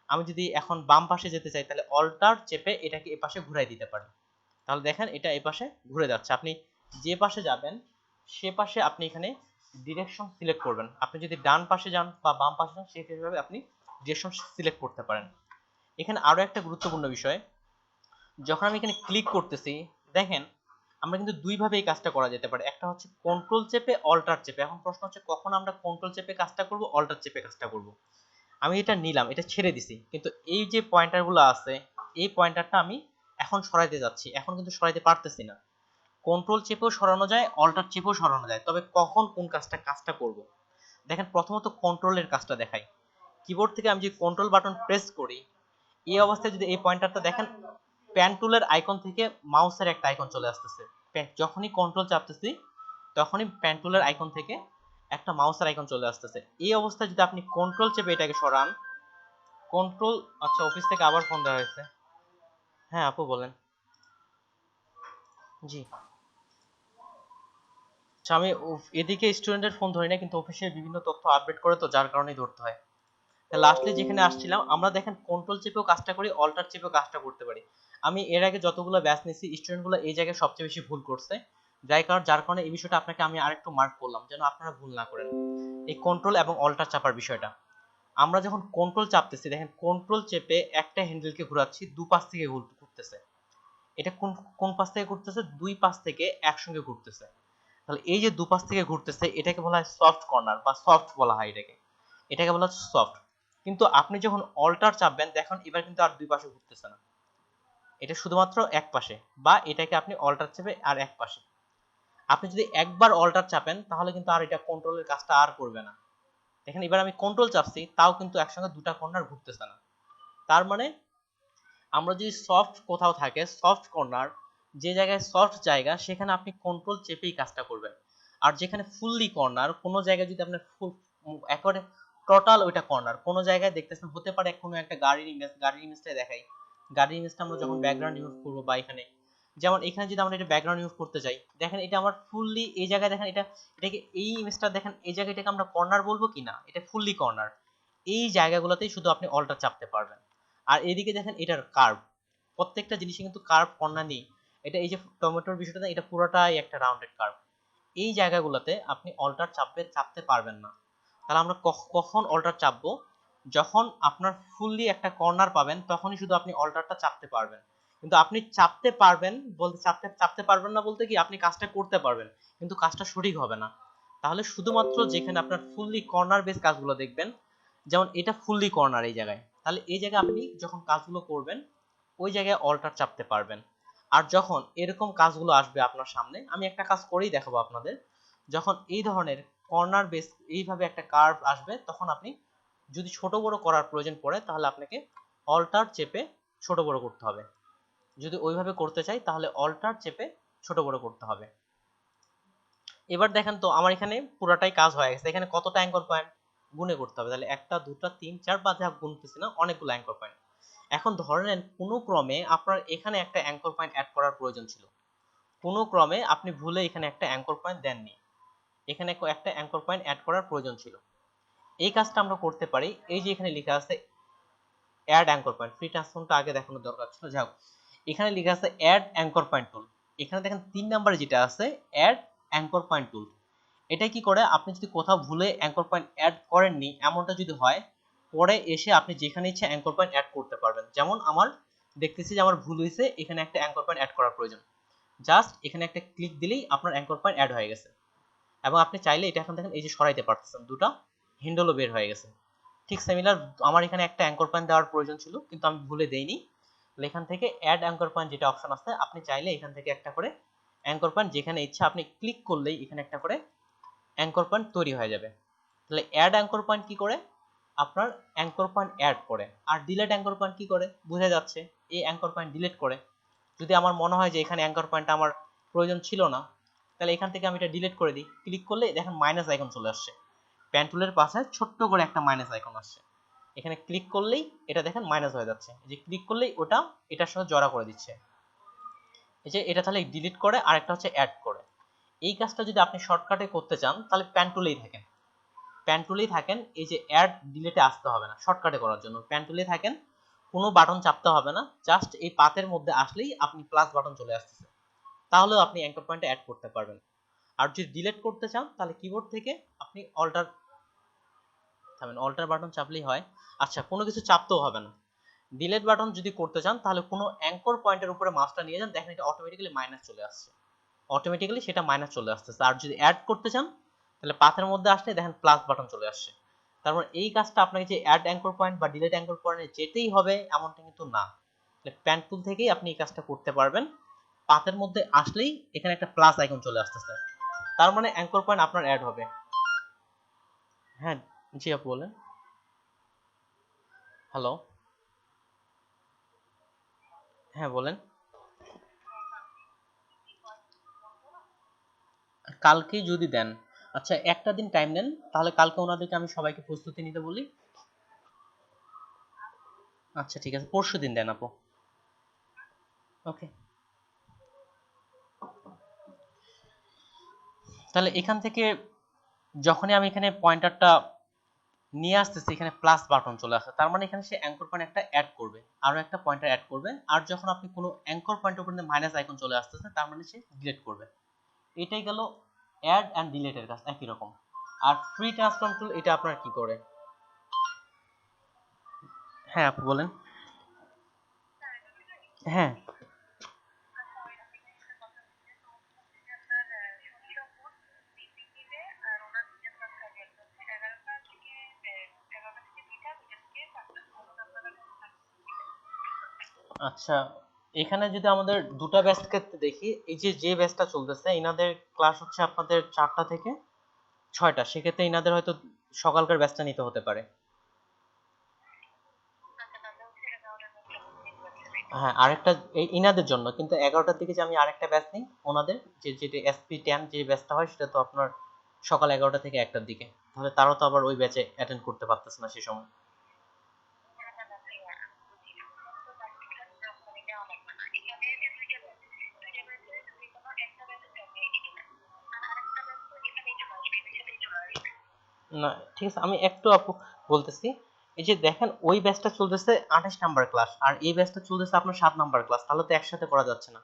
আমি যদি এখন বাম পাশে যেতে চাই, তাহলে অল্টার চেপে এটাকে এ পাশে ঘুরাই দিতে পারি। তাহলে দেখেন এটা এ পাশে ঘুরে যাচ্ছে। আপনি যে পাশে যাবেন সে পাশে আপনি এখানে ডিরেকশন সিলেক্ট করবেন। আপনি যদি ডান পাশে যান বা বাম পাশে যান, সেভাবে আপনি ডিরেকশন সিলেক্ট করতে পারেন। এখানে আরো একটা গুরুত্বপূর্ণ বিষয়, যখন আমি এখানে ক্লিক করতেছি, দেখেন আমরা কিন্তু দুইভাবে এই কাজটা করা যেতে পারে। একটা হচ্ছে কন্ট্রোল চেপে, অল্টার চেপে। এখন প্রশ্ন হচ্ছে কখন আমরা কন্ট্রোল চেপে কাজটা করব, অল্টার চেপে কাজটা করব। আমি এটা নিলাম, এটা ছেড়ে দিছি, কিন্তু এই যে পয়েন্টারগুলো আছে এই পয়েন্টারটা আমি এখন সরাইতে যাচ্ছি, এখন কিন্তু সরাইতে পারতেছি না। কন্ট্রোল চেপেও সরানো যায়, অল্টার চেপেও সরানো যায়, তবে কখন কোন কাজটা করব। দেখেন প্রথমত কন্ট্রোলের কাজটা দেখাই। কিবোর্ড থেকে আমি যদি কন্ট্রোল বাটন প্রেস করি, এই অবস্থায় যদি এই পয়েন্টারটা দেখেন প্যান টুলের আইকন থেকে মাউসের একটা আইকন চলে আসতেছে। যখনই কন্ট্রোল চাপতেছি তখনই প্যান টুলের আইকন থেকে একটা মাউসের আইকন চলে আসতেছে। এই অবস্থায় যদি আপনি কন্ট্রোল চেপে এটাকে সরান, কন্ট্রোল, আচ্ছা অফিস থেকে আবার ফোন দেওয়া হয়েছে। হ্যাঁ আপু বলেন। জি আচ্ছা, আমি এদিকে স্টুডেন্টের ফোন ধরি না, কিন্তু অফিসে বিভিন্ন তথ্য আপডেট করে তো যার কারণেই ধরতে হয়। লাস্টলি যেখানে আসছিলাম, আমরা দেখেন কন্ট্রোল চেপেও কাজটা করি, অল্টার চেপেও কাজটা করতে পারি। আমি এর আগে যতগুলো ব্যাচ নিয়েছি স্টুডেন্টগুলো এই জায়গায় সবচেয়ে বেশি ভুল করছে, যার কারণে এই বিষয়টা আপনাকে আমি আরেকটু মার্ক করলাম যেন আপনারা ভুল না করেন। এই কন্ট্রোল এবং অল্টার চাপার বিষয়টা, আমরা যখন কন্ট্রোল চাপতেছি দেখেন কন্ট্রোল চেপে একটা হ্যান্ডেলকে ঘোরাচ্ছি, দু পাশ থেকে ঘুরতেছে। এটা কোন কোন পাশ থেকে ঘুরতেছে? দুই পাশ থেকে একসঙ্গে ঘুরতেছে। তাহলে এই যে দুপাশ থেকে ঘুরতেছে এটাকে বলা হয় সফট কর্নার বা সফট বলা হয় এটাকে বলা হচ্ছে সফট। কিন্তু আপনি যখন অল্টার চাপবেন দেখুন এবার কিন্তু আর দুই পাশে ঘুরতেছে না, এটা শুধুমাত্র এক পাশে, বা এটাকে আপনি অল্টার চেপে আর এক পাশে। আপনি যদি একবার অল্টার চাপেন তাহলে কিন্তু আর এটা কন্ট্রোলের কাজটা আর করবে না। দেখেন এবার আমি কন্ট্রোল চাপছি তাও কিন্তু একসঙ্গে দুটা কর্নার ঘুরতেছে না। তার মানে আমরা যদি সফট কোথাও থাকে, সফট কর্নার, যে জায়গায় সফট জায়গা সেখানে আপনি কন্ট্রোল চেপেই কাজটা করবেন। আর যেখানে ফুললি কর্নার, কোনো জায়গায় যদি আপনার একেবারে টোটাল ওইটা কর্নার, কোনো জায়গায় দেখতেছেন হতে পারে কোনো একটা গাড়ির ইমেজটা দেখাই, গাড়ির ইমেজটা আমরা যখন ব্যাকগ্রাউন্ড ইউজ করবো, বা এখানে যেমন এখানে যদি আমরা এটা ব্যাকগ্রাউন্ড ইউজ করতে চাই, দেখেন এটা আমার ফুললি এই জায়গায়, দেখেন এটাকে এই ইমেজটা দেখেন এই জায়গাটাকে আমরা কর্নার বলবো কি না, এটা ফুললি কর্নার। এই জায়গাগুলোতেই শুধু আপনি অল্টার চাপতে পারবেন। আর এদিকে দেখেন এটার কার্ভ, প্রত্যেকটা জিনিসে কিন্তু কার্ভ কর্নার নেই। এটা এই যে টমেটোর বিষয়টা, এটা পুরোটাই একটা রাউন্ডেড কার্ভ। এই জায়গাগুলোতে আপনি অল্টার চাপতে পারবেন না। তাহলে আমরা কখন অল্টার চাপবো? যখন আপনার ফুললি একটা কর্নার পাবেন তখনই শুধু আপনি অল্টারটা চাপতে পারবেন। কিন্তু আপনি চাপতে পারবেন বলতে চাপতে পারবেন না বলতে কি আপনি কাজটা করতে পারবেন কিন্তু কাজটা সঠিক হবে না। তাহলে শুধুমাত্র যেখানে আপনার ফুললি কর্নার বেস কাজগুলো দেখবেন, যেমন এটা ফুললি কর্নার এই জায়গায়, তাহলে এই জায়গায় আপনি যখন কাজগুলো করবেন ওই জায়গায় অল্টার চাপতে পারবেন। আর যখন এরকম কাজগুলো আসবে আপনার সামনে, আমি একটা কাজ করেই দেখাবো আপনাদের, যখন এই ধরনের কর্নার বেস এইভাবে একটা কার্ভ আসবে তখন আপনি যদি ছোট বড় করার প্রয়োজন পড়ে তাহলে আপনাকে অল্টার চেপে ছোট বড় করতে হবে। যদি ওইভাবে করতে চাই তাহলে অল্টার চেপে ছোট বড় করতে হবে। এবার দেখেন তো আমার এখানে পুরাটাই কাজ হয়ে গেছে। এখানে কতটা অ্যাঙ্কর পয়েন্ট গুনে করতে হবে, তাহলে একটা দুটা তিন চার, বাদে গুনতেছি না, অনেকগুলো অ্যাঙ্কর পয়েন্ট। এখন ধরে নেন কোনো ক্রমে আপনার এখানে একটা অ্যাঙ্কর পয়েন্ট অ্যাড করার প্রয়োজন ছিল, কোনো ক্রমে আপনি ভুলে এখানে একটা অ্যাঙ্কর পয়েন্ট দেননি, এখানে একটা অ্যাঙ্কর পয়েন্ট অ্যাড করার প্রয়োজন ছিল। এই কাজটা আমরা করতে পারি, এই যে এখানে লেখা আছে অ্যাড অ্যাঙ্কর পয়েন্ট, ফ্রি ট্রান্সফর্মটা আগে দেখানোর দরকার ছিল, যাও এখানে লেখা আছে অ্যাড অ্যাঙ্কর পয়েন্ট টুল। এখানে দেখেন 3 নম্বরে যেটা আছে অ্যাড অ্যাঙ্কর পয়েন্ট টুল, এটা কি করে, আপনি যদি কোথাও ভুলে অ্যাঙ্কর পয়েন্ট অ্যাড করেননি এমনটা যদি হয়, পরে এসে আপনি যেখানে ইচ্ছে অ্যাঙ্কর পয়েন্ট অ্যাড করতে পারবেন। যেমন আমার দেখতেছি যে আমার ভুল হয়েছে, এখানে একটা অ্যাঙ্কর পয়েন্ট অ্যাড করার প্রয়োজন, জাস্ট এখানে একটা ক্লিক দিলেই আপনার অ্যাঙ্কর পয়েন্ট অ্যাড হয়ে গেছে। এবং আপনি চাইলে এটা এখন দেখেন এই যে সরাইতে পারতেছেন, দুটো হ্যান্ডেলও বের হয়ে গেছে। ঠিক সিমিলার আমার এখানে একটা অ্যাঙ্কর পয়েন্ট দেওয়ার প্রয়োজন ছিল কিন্তু আমি ভুলে দেইনি, এখান থেকে অ্যাড অ্যাঙ্কর পয়েন্ট যেটা অপশন আছে আপনি চাইলে এখান থেকে একটা করে অ্যাঙ্কর পয়েন্ট যেখানে ইচ্ছা আপনি ক্লিক করলেই এখানে একটা করে অ্যাঙ্কর পয়েন্ট তৈরি হয়ে যাবে। তাহলে অ্যাড অ্যাঙ্কর পয়েন্ট কি করে, আপনার অ্যাঙ্কর পয়েন্ট অ্যাড করে। আর ডিলিট অ্যাঙ্কর পয়েন্ট কি করে, বোঝা যাচ্ছে, এই অ্যাঙ্কর পয়েন্ট ডিলিট করে। যদি আমার মনে হয় যে এখানে অ্যাঙ্কর পয়েন্ট আমার প্রয়োজন ছিল না, তাহলে এখান থেকে আমি এটা ডিলিট করে দিই, ক্লিক করলে দেখেন মাইনাস আইকন চলে আসছে, পেন টুলের পাশে ছোট্ট করে একটা মাইনাস আইকন আসছে, এখানে ক্লিক করলেই এটা দেখেন মাইনাস হয়ে যাচ্ছে, এই যে ক্লিক করলেই ওটা এটার সাথে জড়া করে দিচ্ছে। এই যে এটা তাহলে ডিলিট করে, আরেকটা হচ্ছে অ্যাড করে। এই কাজটা যদি আপনি শর্টকাটে করতে চান তাহলে পেন টুলেই থাকেন, এই যে অ্যাড ডিলিটে আসতে হবে না, শর্টকাটে করার জন্য পেন টুলেই থাকেন, কোনো বাটন চাপতে হবে না, জাস্ট এই পাতের মধ্যে আসলেই আপনি প্লাস বাটন চলে আসতেছে, তাহলেও আপনি অ্যাঙ্কর পয়েন্টে অ্যাড করতে পারবেন। আর যদি ডিলিট করতে চান তাহলে কিবোর্ড থেকে আপনি অল্টার বাটন চাপলেই হয়। আচ্ছা, কোনো কিছু চাপতেও হবে না। ডিলিট বাটন যদি করতে চান তাহলে কোনো অ্যাঙ্কর পয়েন্টের উপরে মাউসটা নিয়ে যান, দেখেন এটা অটোমেটিক্যালি মাইনাস চলে আসছে, সেটা মাইনাস চলে আসতেছে। আর যদি অ্যাড করতে চান তাহলে পাথের মধ্যে আসলে দেখেন প্লাস বাটন চলে আসছে, তারপর এই কাজটা আপনাকে যে অ্যাড অ্যাঙ্কর পয়েন্ট বা ডিলিট অ্যাঙ্কর পয়েন্টে যেতেই হবে এমনটা কিন্তু না। প্যান্ট টুল থেকেই আপনি এই কাজটা করতে পারবেন। পাথের মধ্যে আসলেই এখানে একটা প্লাস আইকন চলে আসতেছে, তার মানে অ্যাঙ্কর পয়েন্ট আপনার অ্যাড হবে। হ্যাঁ জি আপু বলেন। হ্যালো, হ্যাঁ বলেন। কালকেই যদি দেন, আচ্ছা একটা দিন টাইম নেন, তাহলে কালকে ওনাদেরকে আমি সবাইকে প্রস্তুতি নিতে বলি। আচ্ছা ঠিক আছে, পরশু দিন দেন আপু। ওকে, তাহলে এখান থেকে যখনই আমি এখানে পয়েন্টারটা নিয়ে আসতেছি, এখানে প্লাস বাটন চলে আসে, তার মানে এখানে সে অ্যাঙ্কর পয়েন্ট একটা অ্যাড করবে, আরো একটা পয়েন্টার অ্যাড করবে। আর যখন আপনি কোনো অ্যাঙ্কর পয়েন্টের উপর মাইনাস আইকন চলে আসতেছে, তার মানে সে ডিলিট করবে। এটাই গেল অ্যাড অ্যান্ড ডিলিটের কাজ, একই রকম। আর ফ্রি ট্রান্সফর্ম টুল এটা আপনার কি করে? হ্যাঁ আপু বলেন। হ্যাঁ আচ্ছা, এখানে যদি আমাদের দুটো ব্যাচ ক্ষেত্রে দেখি, এই যে ব্যাচটা চলতেছে ইনাদের ক্লাস হচ্ছে আপনাদের 4টা থেকে 6টা, সেক্ষেত্রে ইনাদের হয়তো সকালকার ব্যাচটা নিতে হতে পারে। হ্যাঁ আরেকটা ইনাদের জন্য, কিন্তু 11টার দিকে যে আমি আরেকটা ব্যাচ নিই ওনাদের, যেটা SP10 যে ব্যাচটা হয়, সেটা তো আপনার সকাল 11টা থেকে 1টার দিকে, তাহলে তারাও তো আবার ওই ব্যাচে অ্যাটেন্ড করতে পারতেছে না সে সময়। না ঠিক আছে, আমি একটু আপু বলতেছি। এই যে দেখেন ওই ব্যাচটা চলতেছে 28 নাম্বার ক্লাস, আর এই ব্যাচটা চলতেছে আপনার 7 নাম্বার ক্লাস, তাহলে তো একসাথে করা যাচ্ছে না।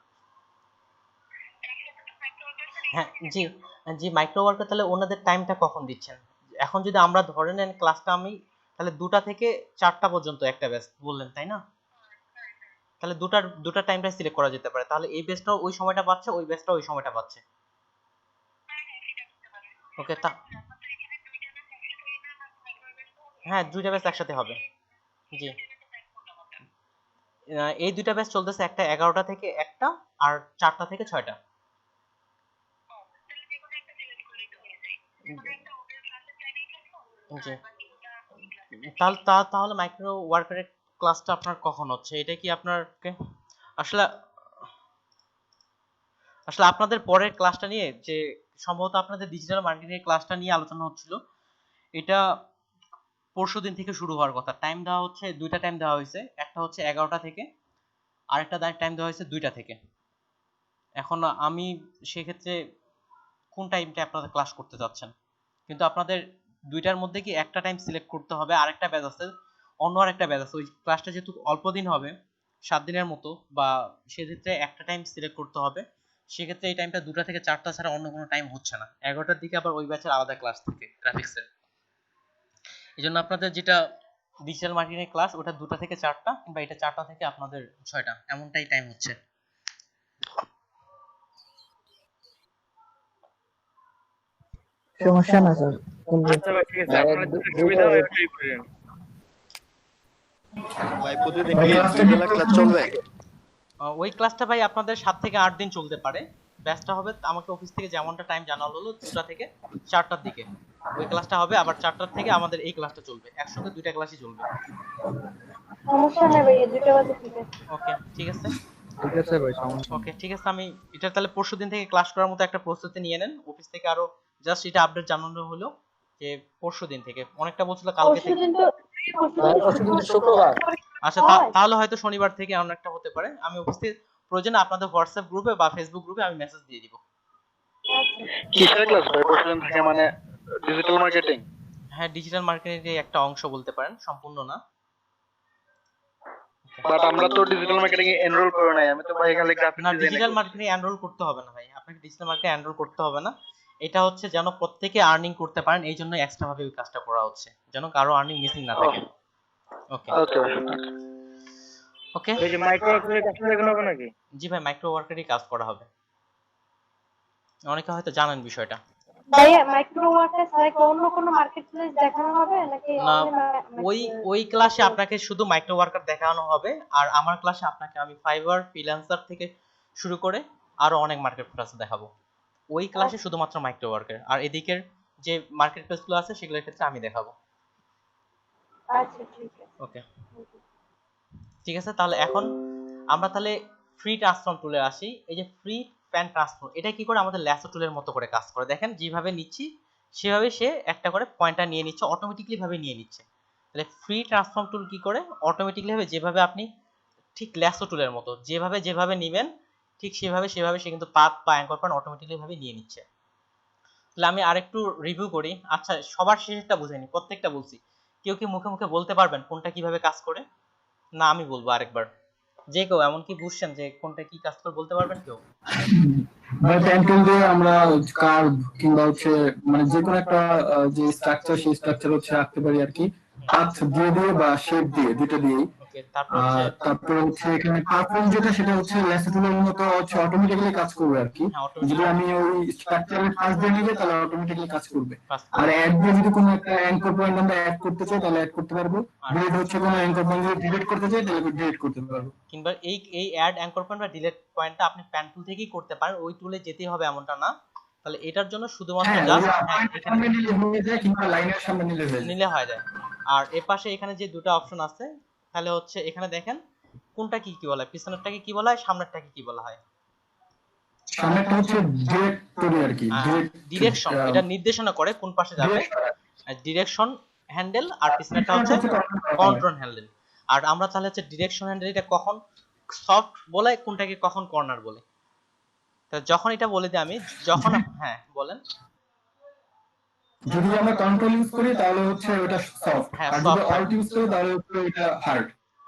হ্যাঁ জি, জি মাইক্রো ওয়ার্কার, তাহলে ওনাদের টাইমটা কখন দিচ্ছেন? এখন যদি আমরা ধরে নেন ক্লাসটা আমি, তাহলে 2টা থেকে 4টা পর্যন্ত একটা ব্যাচ বললেন তাই না? তাহলে দুটা টাইমটা সিলেক্ট করা যেতে পারে, তাহলে এই ব্যাচটাও ওই সময়টা পাচ্ছে, ওই ব্যাচটাও ওই সময়টা পাচ্ছে। ওকে, তা হ্যাঁ দুইটা ব্যাচ একসাথে হবে। জি, এই দুইটা ব্যাচ চলতেছে, একটা 11টা থেকে 1টা আর 4টা থেকে 6টা। জি, তাহলে মাইক্রো ওয়ার্কারের ক্লাসটা আপনার কখন হচ্ছে? এটা কি আপনার আসলে আসলে আপনাদের পরের ক্লাসটা নিয়ে, যে সম্ভবত আপনাদের ডিজিটাল মার্কেটিং এর ক্লাসটা নিয়ে আলোচনা হচ্ছিল, এটা পরশুদিন থেকে শুরু হওয়ার কথা। টাইম দেওয়া হচ্ছে, দুইটা টাইম দেওয়া হয়েছে, একটা হচ্ছে 11টা থেকে, আরেকটা টাইম দেওয়া হয়েছে 2টা থেকে। এখন আমি সেক্ষেত্রে কোন টাইমটা আপনারা ক্লাস করতে যাচ্ছেন? কিন্তু আপনাদের দুইটার মধ্যে কি একটা টাইম সিলেক্ট করতে হবে, আরেকটা ব্যাচ আছে, অন্য আরেকটা ব্যাচ আছে, ওই ক্লাসটা যেহেতু অল্প দিন হবে, 7 দিনের মতো, বা সেক্ষেত্রে একটা টাইম সিলেক্ট করতে হবে। সেক্ষেত্রে এই টাইমটা 2টা থেকে 4টা ছাড়া অন্য কোনো টাইম হচ্ছে না। 11টার দিকে আবার ওই ব্যাচের আলাদা ক্লাস থাকে গ্রাফিক্সের। এই জন্য আপনাদের যেটা ডিজিটাল মার্কেটিং এর ক্লাস, ওটা 2টা থেকে 4টা, কিংবা এটা 4টা থেকে আপনাদের 6টা, এমনটাই টাইম হচ্ছে। সমস্যা না স্যার। আচ্ছা ভাই ঠিক আছে, আপনার যেটা সুবিধা হয় ওটাই করেন। ভাই প্রতিদিন কি দুইবেলা ক্লাস চলবে? ওই ক্লাসটা ভাই আপনাদের 7 থেকে 8 দিন চলতে পারে। ব্যাচটা হবে আমাকে অফিস থেকে যেমনটা টাইম জানানো হলো, 2টা থেকে 4টার দিকে ওই ক্লাসটা হবে, আবার 4টার থেকে আমাদের এই ক্লাসটা চলবে, একসঙ্গে দুইটা ক্লাসই চলবে। সমস্যা নেই ভাই, দুটো বাজে ঠিক আছে। ওকে ঠিক আছে, ঠিক আছে ভাই, সমস্যা ওকে ঠিক আছে। আমি এটা তাহলে পরশুদিন থেকে ক্লাস করার মতো একটা প্রস্তুতি নিয়ে নেন অফিস থেকে, আরো জাস্ট এটা আপডেট জানানো হলো যে পরশুদিন থেকে, অনেকটা বলছিল কালকে থেকে। পরশুদিন তো পরশুদিন শুক্রবার। আচ্ছা তাহলে হয়তো শনিবার থেকে এমন একটা হতে পারে। আমি অফিস থেকে প্রয়োজনে আপনাদের হোয়াটসঅ্যাপ গ্রুপে বা ফেসবুক গ্রুপে আমি মেসেজ দিয়ে দিব। কিসের ক্লাস ভাই পরশুদিন থেকে, মানে ডিজিটাল মার্কেটিং? হ্যাঁ ডিজিটাল মার্কেটিং এর একটা অংশ বলতে পারেন, সম্পূর্ণ না। বাট আমরা তো ডিজিটাল মার্কেটিং এ এনরোল করে নাই, আমি তো ভাই এখানে গ্রাফিক না ডিজাইন ডিজিটাল মার্কেটিং এনরোল করতে হবে না ভাই, আপনাকে ডিজিটাল মার্কেটিং এনরোল করতে হবে না। এটা হচ্ছে যেন প্রত্যেকে আর্নিং করতে পারেন, এই জন্য এক্সট্রা ভাবে ওই কাজটা করা হচ্ছে, যেন কারো আর্নিং মিসিং না থাকে। ওকে ওকে ওকে। এই যে মাইক্রো ওয়ার্কারের কাজটা দেখানো হবে নাকি? জি ভাই, মাইক্রো ওয়ার্কারই কাজ করা হবে, অনেকে হয়তো জানেন বিষয়টা। ভাইয়া মাইক্রো ওয়ার্কার ছাড়া কি অন্য কোনো মার্কেট প্লেস দেখানো হবে নাকি না, অনলি ওই ক্লাসে আপনাকে শুধু মাইক্রো ওয়ার্কার দেখানো হবে, আর আমার ক্লাসে আপনাকে আমি ফাইবার ফ্রিল্যান্সার থেকে শুরু করে আরো অনেক মার্কেট প্লেস দেখাবো। ওই ক্লাসে শুধুমাত্র মাইক্রো ওয়ার্কার, আর এদিকের যে মার্কেট প্লেসগুলো আছে সেগুলোর ক্ষেত্রে আমি দেখাবো। আচ্ছা ঠিক আছে। ওকে, ঠিক আছে। তাহলে এখন আমরা তাহলে ফ্রি ট্রান্সফর্ম টুলে আসি। এই যে ফ্রি প্যান ট্রান্সফর্ম, এটা কি করে আমাদের ল্যাসো টুলের মতো করে কাজ করে। দেখেন যেভাবে নিচ্ছি সেভাবে সে একটা করে পয়েন্টার নিয়ে নিচ্ছে, অটোমেটিক্যালি ভাবে নিয়ে নিচ্ছে। তাহলে ফ্রি ট্রান্সফর্ম টুল কি করে, অটোমেটিক্যালি ভাবে যেভাবে আপনি ঠিক ল্যাসো টুলের মতো যেভাবে নেবেন ঠিক সেভাবে সে কিন্তু পাথ বা অ্যাঙ্কর পয়েন্ট অটোমেটিক্যালি ভাবে নিয়ে নিচ্ছে। তাহলে আমি আরেকটু রিভিউ করি। আচ্ছা, সবার শেষেরটা বুঝাইনি, প্রত্যেকটা বলছি। কেউ কি মুখে মুখে বলতে পারবেন কোনটা কিভাবে কাজ করে? না আমি বলবো আরেকবার। যে কেউ এমন কি বুঝছেন যে কোনটা কি কাজ করে বলতে পারবেন কেউ? ভাই প্যান টুল দিয়ে আমরা কার্ভ কিংবা হচ্ছে মানে যে কোনো একটা যে স্ট্রাকচার সেই স্ট্রাকচার হচ্ছে আঁকতে পারি আর কি, পাথ দিয়ে দিয়ে বা শেপ দিয়ে দুটো দিয়েই। ওকে, তারপর হচ্ছে এখানে পারফর্ম যেটা সেটা হচ্ছে ল্যাসো টুলের মতো হচ্ছে অটোমেটিক্যালি কাজ করবে আর কি। হ্যাঁ, যদি অটোমেটিক্যালি আমি ওই স্ট্রাকচারের পাশ দিয়ে নিলে তাহলে অটোমেটিক্যালি কাজ করবে। কাজ আর করবে। অ্যাড দিয়ে যদি কোনো একটা অ্যাঙ্কর পয়েন্ট আমরা অ্যাড করতে চাই তাহলে অ্যাড করতে পারবো। ডিলিট হচ্ছে কোনো অ্যাঙ্কর পয়েন্ট যদি ডিলিট করতে চাই তাহলে ডিলিট করতে পারবো। কিংবা এই অ্যাড অ্যাঙ্কর পয়েন্ট বা ডিলিট পয়েন্টটা আপনি প্যান টুল থেকেই করতে পারেন, ওই টুলে যেতেই হবে এমনটা না। তাহলে এটার জন্য শুধুমাত্র জাস্ট এখানে নিলে হয়ে যায় কিংবা লাইনের সামনে নিলে হয়ে যায়। নিলে হয়ে যায়। আর এর পাশে এখানে যে দুটো অপশন আছে, তাহলে হচ্ছে এখানে দেখেন কোনটা কি কি বলা হয়, পিছনেরটাকে কি বলা হয়, সামনেরটাকে কি বলা হয়। সামনেরটা হচ্ছে ডিরেক্টরি আর কি, ডিরেকশন, এটা নির্দেশনা করে কোন পাশে যাবে, ডিরেকশন হ্যান্ডেল। আর পিছনেরটা হচ্ছে কন্ট্রোল হ্যান্ডেল। আর আমরা তাহলে হচ্ছে ডিরেকশন হ্যান্ডেল এটা কখন সফট বলে, কোনটাকে কখন কর্নার বলে। তো যখন এটা বলে দিই আমি, যখন হ্যাঁ বলেন, যদি আমরা কন্ট্রোল ইউজ করি তাহলে হচ্ছে ওটা সফট, হ্যাঁ আর যদি সফট অল্ট ইউজ করি তাহলে হচ্ছে এটা hard.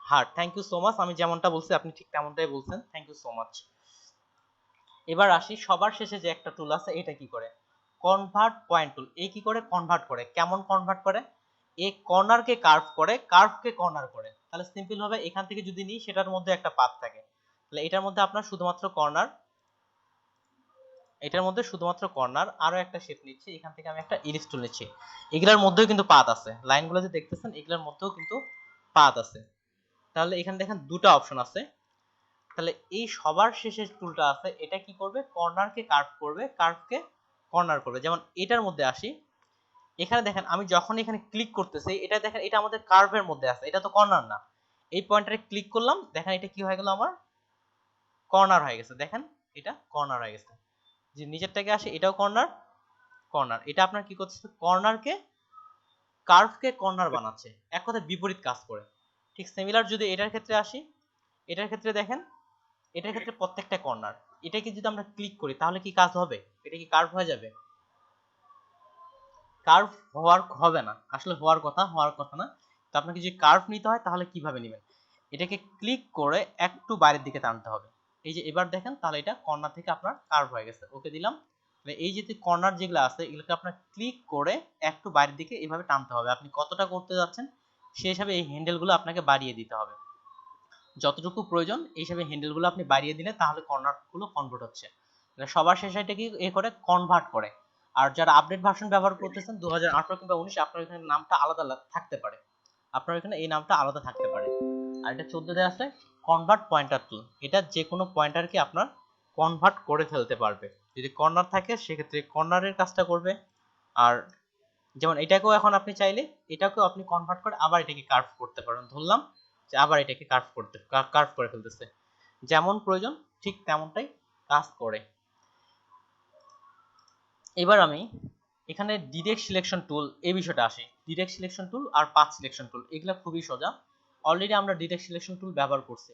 Hard. Thank you so much, আমি যেমনটা বলছি আপনি ঠিক তেমনটাই বলছেন, থ্যাংক ইউ সো মাচ। এবার আসি সবার শেষে যে একটা টুল আছে, এটা কি করে, কনভার্ট পয়েন্ট টুল। এই কি করে কনভার্ট করে, কেমন কনভার্ট করে, এই কর্নারকে কার্ভ করে, কার্ভকে কর্নার করে। তাহলে সিম্পল ভাবে এখান থেকে যদি নিই সেটার মধ্যে একটা পাথ থাকে, তাহলে এটার মধ্যে আপনার শুধুমাত্র কর্নার, এটার মধ্যে শুধুমাত্র কর্নার। আরো একটা শেপ নিচ্ছি, এখান থেকে আমি একটা ইলিপস টুল নিচ্ছি, এগুলোর মধ্যেও কিন্তু পাথ আছে, লাইনগুলো যে দেখতেছেন এগুলোর মধ্যেও কিন্তু পাথ আছে। তাহলে এখানে দেখেন দুটো অপশন আছে। তাহলে এই সবার শেষের টুলটা আছে, এটা কি করবে, কর্নারকে কার্ভ করবে, কার্ভকে কর্নার করবে। যেমন এটার মধ্যে আসি, এখানে দেখেন আমি যখন এখানে ক্লিক করতেছি, এটা দেখেন এটা আমাদের কার্ভের মধ্যে আছে, এটা তো কর্নার না। এই পয়েন্টারে ক্লিক করলাম, দেখেন এটা কি হয়ে গেল, আমার কর্নার হয়ে গেছে। দেখেন এটা কর্নার হয়ে গেছে। যে নিচেরটাকে আসে, এটাও কর্নার, কর্নার। এটা আপনার কি করছে, কর্নারকে কার্ভকে কর্নার বানাচ্ছে, এক কথায় বিপরীত কাজ করে। ঠিক সিমিলার যদি এটার ক্ষেত্রে আসি, এটার ক্ষেত্রে দেখেন এটার ক্ষেত্রে প্রত্যেকটা কর্নার, এটাকে যদি আমরা ক্লিক করি তাহলে কি কাজ হবে, এটা কি কার্ভ হয়ে যাবে? কার্ভ হওয়ার হবে না, আসলে হওয়ার কথা না। তো আপনাকে যদি কার্ভ নিতে হয় তাহলে কিভাবে নেবেন, এটাকে ক্লিক করে একটু বাইরের দিকে টানতে হবে। এই যে এবার দেখেন, তাহলে এটা কর্নার থেকে আপনার কার্ভ হয়ে গেছে, ওকে দিলাম। এই যে কর্নার যেগুলো আছে এগুলোকে আপনার ক্লিক করে একটু বাইরের দিকে এইভাবে টানতে হবে। আপনি কতটা করতে যাচ্ছেন সেই হিসাবে এই হ্যান্ডেলগুলো আপনাকে বাড়িয়ে দিতে হবে, যতটুকু প্রয়োজন এই হিসাবে হ্যান্ডেলগুলো আপনি বাড়িয়ে দিলে তাহলে কর্নারগুলো কনভার্ট হচ্ছে। সবার শেষে এটা কি এ করে কনভার্ট করে। আর যারা আপডেট ভার্সন ব্যবহার করতেছেন 2018 কিংবা 19, আপনার এখানে নামটা আলাদা থাকতে পারে, আপনার এখানে এই নামটা আলাদা থাকতে পারে। আর এটা 14 আছে কনভার্ট পয়েন্টার টুল, এটা যে কোনো পয়েন্টারকে আপনার কনভার্ট করে ফেলতে পারবে। যদি কর্নার থাকে সেক্ষেত্রে কর্নারের কাজটা করবে। আর যেমন এটাকেও এখন আপনি চাইলে এটাকেও আপনি কনভার্ট করে আবার এটাকে কার্ভ করতে পারেন। ধরলাম যে আবার এটাকে কার্ভ করে ফেলতেছে, যেমন প্রয়োজন ঠিক তেমনটাই কাজ করে। এবার আমি এখানে ডিরেক্ট সিলেকশন টুল এই বিষয়টা আসি। ডিরেক্ট সিলেকশন টুল আর পাথ সিলেকশন টুল এগুলো খুবই সোজা, অলরেডি আমরা ডিরেক্ট সিলেকশন টুল ব্যবহার করছি,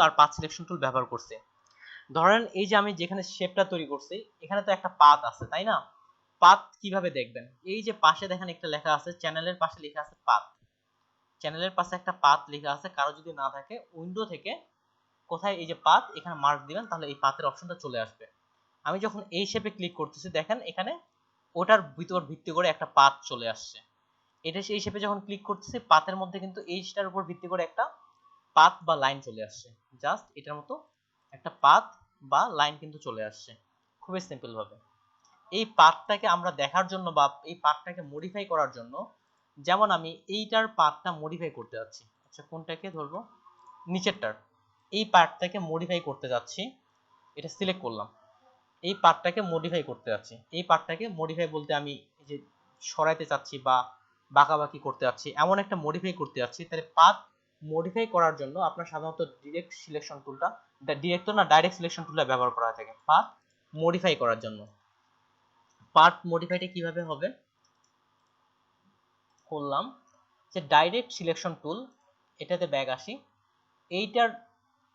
আর পাথ সিলেকশন টুল ব্যবহার করছি। ধরেন এই যে আমি যেখানে শেপটা তৈরি করছি এখানে তো একটা পাথ আছে, তাই না? পাথ কিভাবে দেখবেন, এই যে পাশে দেখেন একটা লেখা আছে, চ্যানেলের পাশে লেখা আছে পাথ, চ্যানেলের পাশে একটা পাথ লেখা আছে। কারো যদি না থাকে উইন্ডো থেকে কোথায় এই যে পাথ, এখানে মার্ক দিবেন, তাহলে এই পাথের অপশনটা চলে আসবে। আমি যখন এই শেপে ক্লিক করতেছি দেখেন এখানে ওটার ভিত্তি করে একটা পাথ চলে আসছে। এটা সেই শেপে যখন ক্লিক করতেছি পাথের মধ্যে কিন্তু এইটার উপর ভিত্তি করে একটা পাথ বা লাইন চলে আসছে, জাস্ট এটার মতো একটা পাথ বা লাইন কিন্তু চলে আসছে, খুবই সিম্পল ভাবে। এই পাথটাকে আমরা দেখার জন্য বা এই পাথটাকে মডিফাই করার জন্য, যেমন আমি এইটার পাথটা মডিফাই করতে যাচ্ছি, আচ্ছা কোনটাকে ধরবো, নিচেরটার, এই পার্টটাকে মডিফাই করতে যাচ্ছি, এটা সিলেক্ট করলাম, এই পার্টটাকে মডিফাই করতে যাচ্ছি, এই পার্টটাকে মডিফাই বলতে আমি এই যে সরাইতে চাচ্ছি বা বাঁকাবাকি করতে যাচ্ছি, এমন একটা মডিফাই করতে যাচ্ছি। তাহলে পাথ মডিফাই করার জন্য আপনার সাধারণত ডিরেক্ট সিলেকশন টুলটা, ডিরেক্ট না ডাইরেক্ট সিলেকশন টুলটা ব্যবহার করা হয়ে থাকে পাথ মডিফাই করার জন্য। পাথ মডিফাইটা কিভাবে হবে, করলাম যে ডাইরেক্ট সিলেকশন টুল, এটাতে ব্যাক আসি, এইটার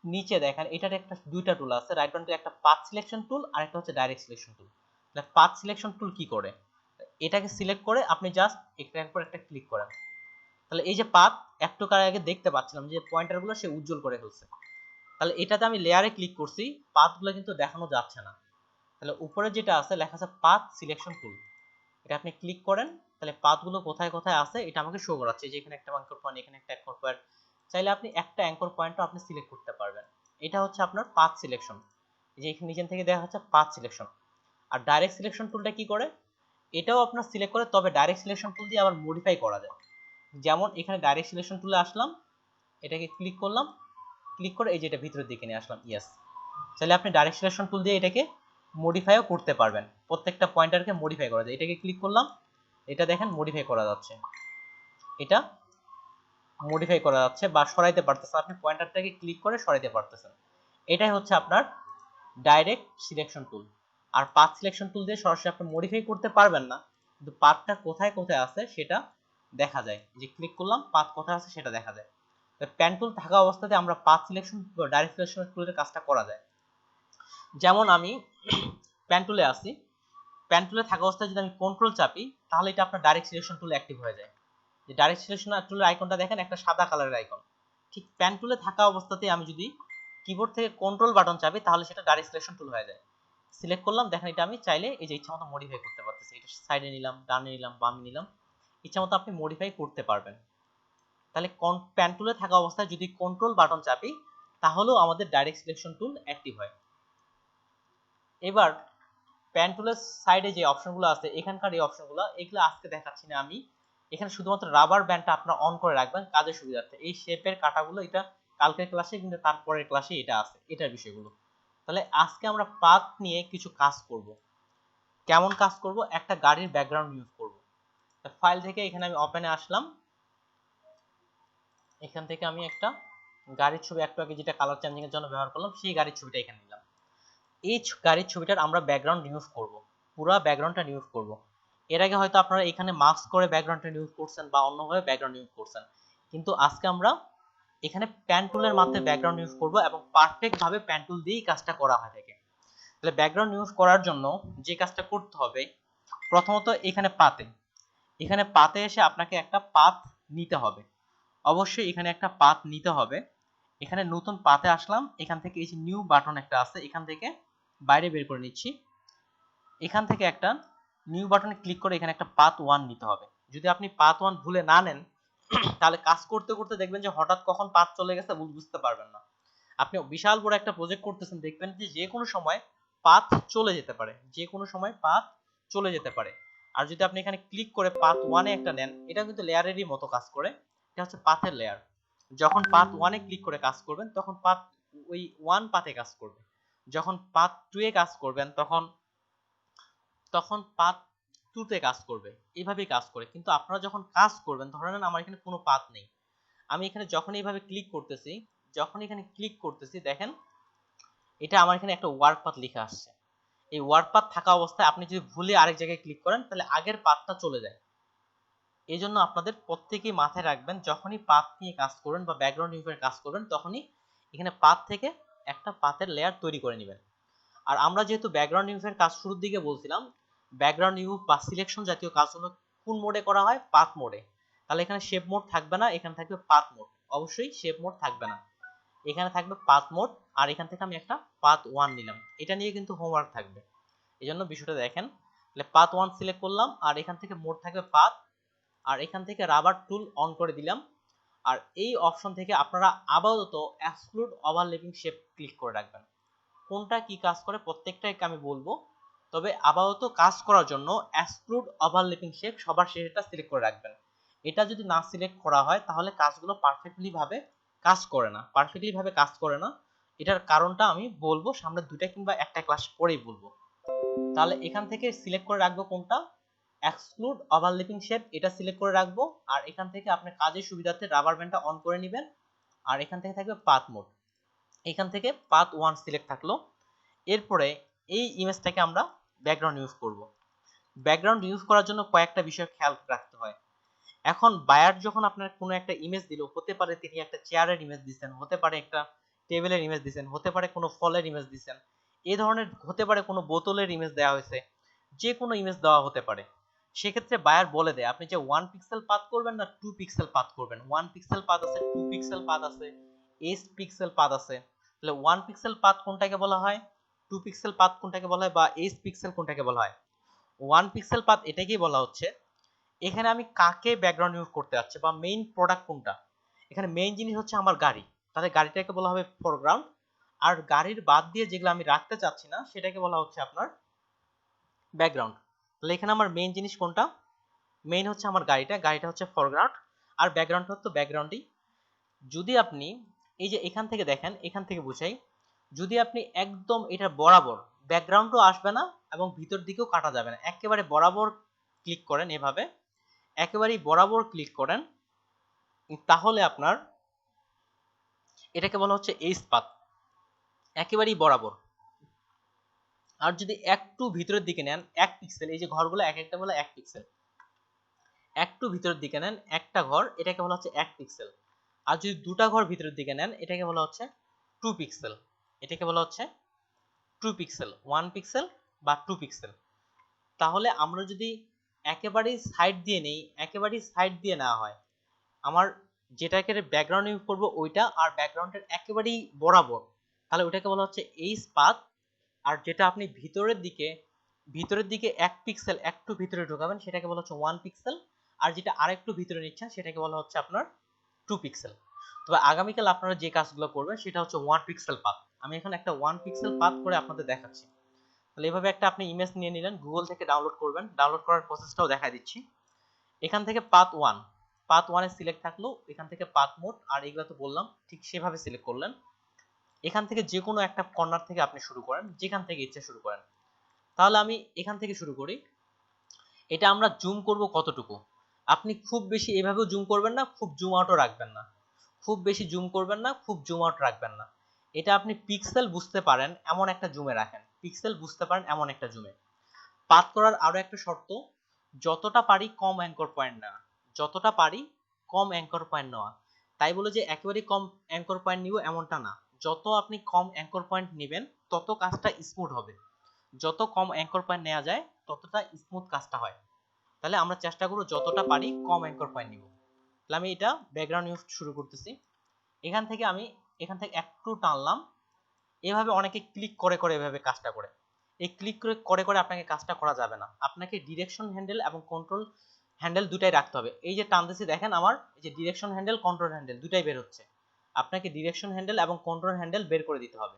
নিচে দেখেন এটার একটা দুইটা টুল আছে, রাইট বাটনে একটা পাথ সিলেকশন টুল আর একটা হচ্ছে ডাইরেক্ট সিলেকশন টুল। তাহলে পাথ সিলেকশন টুল কি করে, এটাকে সিলেক্ট করে আপনি জাস্ট একটার পর একটা ক্লিক করেন, তাহলে এই যে পাথ একটু আগে দেখতে পাচ্ছিলাম যে পয়েন্টারগুলো সে উজ্জ্বল করে ফেলছে, তাহলে এটাতে আমি লেয়ারে ক্লিক করছি, পাথগুলো কিন্তু দেখানো যাচ্ছে না। তাহলে উপরে যেটা আছে লেখা আছে পাথ সিলেকশন টুল, এটা আপনি ক্লিক করেন, তাহলে পাথগুলো কোথায় কোথায় আছে এটা আমাকে শো করাচ্ছে, যে এখানে একটা অ্যাঙ্কর পয়েন্ট, এখানে একটা অ্যাঙ্কর পয়েন্ট, চাইলে আপনি একটা অ্যাঙ্কর পয়েন্টও আপনি সিলেক্ট করতে পারবেন। এটা হচ্ছে আপনার পাথ সিলেকশন, এই যে এখানে নিচে থেকে দেখা হচ্ছে পাথ সিলেকশন। আর ডাইরেক্ট সিলেকশন টুলটা কি করে, এটাও আপনার সিলেক্ট করে, তবে ডাইরেক্ট সিলেকশন টুল দিয়ে আবার মডিফাই করা যায়। যেমন এখানে ডাইরেক্ট সিলেকশন টুলে আসলাম, এটাকে ক্লিক করলাম, ক্লিক করে এই যে এটা ভিতরের দিকে নিয়ে আসলাম, ইয়েস। চাইলে আপনি ডাইরেক্ট সিলেকশন টুল দিয়ে এটাকে মডিফাইও করতে পারবেন, প্রত্যেকটা পয়েন্টারকে মডিফাই করা যায়। এটাকে ক্লিক করলাম, এটা দেখেন মডিফাই করা যাচ্ছে, এটা মডিফাই করা যাচ্ছে বা সরাইতে পারতেছে, আপনি পয়েন্টারটাকে ক্লিক করে সরাইতে পারতেছেন। এটাই হচ্ছে আপনার ডাইরেক্ট সিলেকশন টুল। আর পাথ সিলেকশন টুল দিয়ে সরাসরি আপনি মডিফাই করতে পারবেন না, কিন্তু পাথটা কোথায় কোথায় আছে সেটা দেখা যায়, যে ক্লিক করলাম পাথ কোথায় আছে সেটা দেখা যায়। পেন টুল থাকা অবস্থাতে আমরা পাথ সিলেকশন বা ডাইরেক্ট সিলেকশন টুলের কাজটা করা যায়। যেমন আমি পেন টুলে আছি, পেন টুলে থাকা অবস্থায় যদি আমি কন্ট্রোল চাপি, তাহলে এটা আপনার ডাইরেক্ট সিলেকশন টুল অ্যাক্টিভ হয়ে যায়। যে ডাইরেক্ট সিলেকশন টুলের আইকনটা দেখেন একটা সাদা কালারের আইকন, ঠিক পেন টুলে থাকা অবস্থাতে আমি যদি কিবোর্ড থেকে কন্ট্রোল বাটন চাপি তাহলে সেটা ডাইরেক্ট সিলেকশন টুল হয়ে যায়। সিলেক্ট করলাম, দেখেন এটা আমি চাইলে এই যে ইচ্ছা মতো মডিফাই করতে পারতেছি, এটা সাইডে নিলাম, ডানে নিলাম, বামে নিলাম, ইচ্ছা মতো আপনি মডিফাই করতে পারবেন। তাহলে পেন টুলে থাকা অবস্থায় যদি কন্ট্রোল বাটন চাপি তাহলেও আমাদের ডাইরেক্ট সিলেকশন টুল অ্যাক্টিভ হয়। এবার পেন টুলের সাইডে যে অপশনগুলো আছে, এখানকার এই অপশনগুলো, এগুলো আজকে দেখাচ্ছি না আমি, এখানে শুধুমাত্র রাবার ব্যান্ডটা আপনারা অন করে রাখবেন কাজের সুবিধার্থে। এই শেপের কাটাগুলো এটা কালকের ক্লাসে কিন্তু তারপরের ক্লাসে এটা আছে, এটার বিষয়গুলো। তাহলে আজকে আমরা পাথ নিয়ে কিছু কাজ করব। কেমন কাজ করব, একটা গাড়ির ব্যাকগ্রাউন্ড ইউজ করব। ফাইল থেকে এখানে আমি ওপেনে আসলাম, এখান থেকে আমি একটা গাড়ির ছবি একটু আগে যেটা কালার চেঞ্জিং এর জন্য ব্যবহার করলাম সেই গাড়ির ছবিটা এখানে নিলাম। এই গাড়ির ছবিটার আমরা ব্যাকগ্রাউন্ড রিমুভ করব, পুরো ব্যাকগ্রাউন্ডটা রিমুভ করব। এর আগে হয়তো আপনারা এখানে মাস্ক করে ব্যাকগ্রাউন্ডটা রিমুভ করছেন বা অন্যভাবে ব্যাকগ্রাউন্ড রিমুভ করছেন, কিন্তু আজকে আমরা এখানে পেন টুলের মাধ্যমে ব্যাকগ্রাউন্ড ইউজ করব এবং পারফেক্ট ভাবে পেন টুল দিয়েই কাজটা করা হয় থাকে। তাহলে ব্যাকগ্রাউন্ড ইউজ করার জন্য যে কাজটা করতে হবে, প্রথমত এখানে পাতে এসে আপনাকে একটা পাথ নিতে হবে, অবশ্যই এখানে একটা পাথ নিতে হবে। এখানে নতুন পাথে আসলাম, এখান থেকে এই যে নিউ বাটন একটা আছে, এখান থেকে বাইরে বের করে নিচ্ছি, এখান থেকে একটা নিউ বাটনে ক্লিক করে এখানে একটা পাথ 1 নিতে হবে। যদি আপনি পাথ 1 ভুলে না নেন তাহলে কাজ করতে করতে দেখবেন যে হঠাৎ কখন পাথ চলে গেছে বুঝতে পারবেন না। আপনি বিশাল বড় একটা প্রজেক্ট করতেছেন, দেখবেন যে কোনো সময় পাথ চলে যেতে পারে, যে কোনো সময় পাথ চলে যেতে পারে। আর যদি আপনি এখানে ক্লিক করে পাথ 1 এ একটা নেন, এটা কিন্তু লেয়ারেরই মতো কাজ করে, এটা হচ্ছে পাথের লেয়ার। যখন পাথ 1 এ ক্লিক করে কাজ করবেন তখন পাথ ওই 1 পাথে কাজ করবে, যখন পাথ 2 এ কাজ করবেন তখন পাথ 2 তে কাজ করবে, এইভাবেই কাজ করে। কিন্তু আপনারা যখন কাজ করবেন, ধরে নেন আমার এখানে কোনো পাথ নেই, আমি এখানে যখন এইভাবে ক্লিক করতেছি, দেখেন এটা আমার এখানে একটা ওয়ার্ক পাথ লেখা আসছে। এই ওয়ার্ক পাথ থাকা অবস্থায় আপনি যদি ভুলে আরেক জায়গায় ক্লিক করেন তাহলে আগের পাথটা চলে যায়। এই জন্য আপনাদের প্রত্যেকেই মাথায় রাখবেন, যখনই পাথ নিয়ে কাজ করবেন বা ব্যাকগ্রাউন্ড রিমুভের কাজ করবেন তখনই এখানে পাথ থেকে একটা পাথের লেয়ার তৈরি করে নেবেন। আর আমরা যেহেতু ব্যাকগ্রাউন্ড রিমুভের কাজ শুরুর দিকে বলছিলাম, ব্যাকগ্রাউন্ড রিমুভ বা সিলেকশন জাতীয় কাজগুলো কোন মোডে করা হয়, পাথ মোডে। তাহলে এখানে শেপ মোড থাকবে না, এখানে থাকবে পাথ মোড, অবশ্যই শেপ মোড থাকবে না, এখানে থাকবে পাথ মোড। আর এখান থেকে আমি একটা পাথ 1 নিলাম, এটা নিয়ে কিন্তু হোমওয়ার্ক থাকবে, এই জন্য বিষয়টা দেখেন। তাহলে পাথ 1 সিলেক্ট করলাম, আর এখান থেকে মোড থাকবে পাথ, আর এখান থেকে রাবার টুল অন করে দিলাম। আর এই অপশন থেকে আপনারা আপাতত এক্সক্লুড ওভারল্যাপিং শেপ ক্লিক করে রাখবেন। কোনটা কি কাজ করে প্রত্যেকটাই আমি বলবো, তবে আপাতত কাজ করার জন্য এক্সক্লুড ওভারল্যাপিং শেপ সবার শেষেরটা সিলেক্ট করে রাখবেন। এটা যদি না সিলেক্ট করা হয় তাহলে কাজগুলো পারফেক্টলি ভাবে কাজ করে না। এটার কারণটা আমি বলবো সামনে দুটা কিংবা একটা ক্লাস পরেই বলবো। তাহলে এখান থেকে সিলেক্ট করে রাখবো কোনটা, এক্সক্লুড ওভারল্যাপিং শেপ, এটা সিলেক্ট করে রাখবো। আর এখান থেকে আপনি কাজের সুবিধার্থে রাবার ব্যান্ডটা অন করে নেবেন। আর এখান থেকে থাকবে পাথ মোড, এখান থেকে পাথ 1 সিলেক্ট থাকলো। এরপরে এই ইমেজটাকে আমরা ব্যাকগ্রাউন্ড ইউজ করব। ব্যাকগ্রাউন্ড ইউজ করার জন্য কয়েকটা বিষয় খেয়াল রাখতে হয়। এখন বায়ার যখন আপনার কোনো একটা ইমেজ দিল, হতে পারে তিনি একটা চেয়ারের ইমেজ দিচ্ছেন, হতে পারে একটা টেবিলের ইমেজ দিচ্ছেন, হতে পারে কোনো ফলের ইমেজ দিচ্ছেন, এই ধরনের হতে পারে কোনো বোতলের ইমেজ দেওয়া হয়েছে, যে কোনো ইমেজ দেওয়া হতে পারে। সেক্ষেত্রে বায়ার বলে দেয় আপনি যে 1 পিক্সেল পাথ করবেন না 2 পিক্সেল পাথ করবেন। 1 পিক্সেল পাথ আছে, 2 পিক্সেল পাথ আছে, 8 পিক্সেল পাথ আছে। তাহলে 1 পিক্সেল পাথ কোনটাকে বলা হয়, 2 পিক্সেল পাথ কোনটাকে বলা হয়, বা 8 পিক্সেল কোনটাকে বলা হয়। 1 পিক্সেল পাথ এটাকেই বলা হচ্ছে এখানে আমি কাকে ব্যাকগ্রাউন্ড ইউজ করতে যাচ্ছি বা মেইন প্রোডাক্ট কোনটা। এখানে মেইন জিনিস হচ্ছে আমার গাড়ি, তাহলে গাড়িটাকে বলা হবে ফরগ্রাউন্ড। আর গাড়ির বাদ দিয়ে যেগুলো আমি রাখতে চাচ্ছি না সেটাকে বলা হচ্ছে আপনার ব্যাকগ্রাউন্ড। তাহলে এখানে আমার মেইন জিনিস কোনটা, মেইন হচ্ছে আমার গাড়িটা হচ্ছে ফরগ্রাউন্ড, আর ব্যাকগ্রাউন্ড হচ্ছে ব্যাকগ্রাউন্ডই। যদি আপনি এই যে এখান থেকে দেখেন, এখান থেকে বুঝাই, যদি আপনি একদম এটা বরাবর, ব্যাকগ্রাউন্ডও আসবে না এবং ভিতর দিকেও কাটা যাবে না, একেবারে বরাবর ক্লিক করেন, এভাবে একেবারেই বরাবর ক্লিক করেন, তাহলে আপনার এটাকে বলা হচ্ছে এজ পাথ, একেবারেই বরাবর। আর যদি একটু ভিতরের দিকে নেন 1 পিক্সেল, এই যে ঘরগুলো এক একটা বলে 1 পিক্সেল, একটু ভিতরের দিকে নেন একটা ঘর, এটাকে বলা হচ্ছে 1 পিক্সেল। আর যদি দুটা ঘর ভিতরের দিকে নেন এটাকে বলা হচ্ছে 2 পিক্সেল, এটাকে বলা হচ্ছে 2 পিক্সেল, 1 পিক্সেল বা 2 পিক্সেল। তাহলে আমরা যদি একেবারেই সাইড দিয়ে নেই, একেবারেই সাইড দিয়ে নেওয়া হয়, আমার যেটাকে ব্যাকগ্রাউন্ড ইউজ করব ওইটা, আর ব্যাকগ্রাউন্ডের একেবারেই বরাবর, তাহলে ওইটাকে বলা হচ্ছে এইজ পাথ। আর যেটা আপনি ভিতরের দিকে 1 পিক্সেল একটু ভিতরে ঢোকাবেন সেটাকে বলা হচ্ছে 1 পিক্সেল, আর যেটা আরেকটু ভিতরে নিচ্ছেন সেটাকে বলা হচ্ছে আপনার 2 পিক্সেল। তবে আগামীকাল আপনারা যে কাজগুলো করবেন সেটা হচ্ছে 1 পিক্সেল পাথ। আমি এখন একটা 1 পিক্সেল পাথ করে আপনাদের দেখাচ্ছি। তাহলে এভাবে একটা আপনি ইমেজ নিয়ে নিলেন, গুগল থেকে ডাউনলোড করবেন, ডাউনলোড করার প্রসেসটাও দেখাই দিচ্ছি। এখান থেকে পাথ 1 এ সিলেক্ট থাকলো, এখান থেকে পাথ মোড, আর এগুলো তো বললাম ঠিক সেভাবে সিলেক্ট করলেন। এখান থেকে যে কোনো একটা কর্নার থেকে আপনি শুরু করেন, যেখান থেকে ইচ্ছে শুরু করেন। তাহলে আমি এখান থেকে শুরু করি। এটা আমরা জুম করব কতটুকু, আপনি খুব বেশি এভাবেও জুম করবেন না, খুব জুম আউটও রাখবেন না, খুব বেশি জুম করবেন না, খুব জুম আউট রাখবেন না। এটা আপনি পিক্সেল বুঝতে পারেন এমন একটা জুমে রাখেন, পিক্সেল বুঝতে পারেন এমন একটা জুমে। পাথ করার আরো একটা শর্ত, যতটা পারি কম অ্যাঙ্কর পয়েন্ট নেওয়া, যতটা পারি কম অ্যাঙ্কর পয়েন্ট নেওয়া। তাই বলে যে একেবারে কম অ্যাঙ্কর পয়েন্ট নিব এমনটা না, যত আপনি কম অ্যাঙ্কর পয়েন্ট নেবেন তত কাজটা স্মুথ হবে, যত কম অ্যাঙ্কর পয়েন্ট নেওয়া যায় ততটা স্মুথ কাজটা হয়। তাহলে আমরা চেষ্টা করব যতটা পারি কম অ্যাঙ্কর পয়েন্ট নিব। তাহলে আমি এটা ব্যাকগ্রাউন্ড ইউজ শুরু করতেছি। এখান থেকে একটু টানলাম, এভাবে অনেকে ক্লিক করে করে এভাবে কাজটা করে, এই ক্লিক করে করে আপনাকে কাজটা করা যাবে না, আপনাকে ডিরেকশন হ্যান্ডেল এবং কন্ট্রোল হ্যান্ডেল দুটাই রাখতে হবে। এই যে টানতেছি দেখেন আমার এই যে ডিরেকশন হ্যান্ডেল কন্ট্রোল হ্যান্ডেল দুটাই বের হচ্ছে, আপনাকে ডিরেকশন হ্যান্ডেল এবং কন্ট্রোল হ্যান্ডেল বের করে দিতে হবে,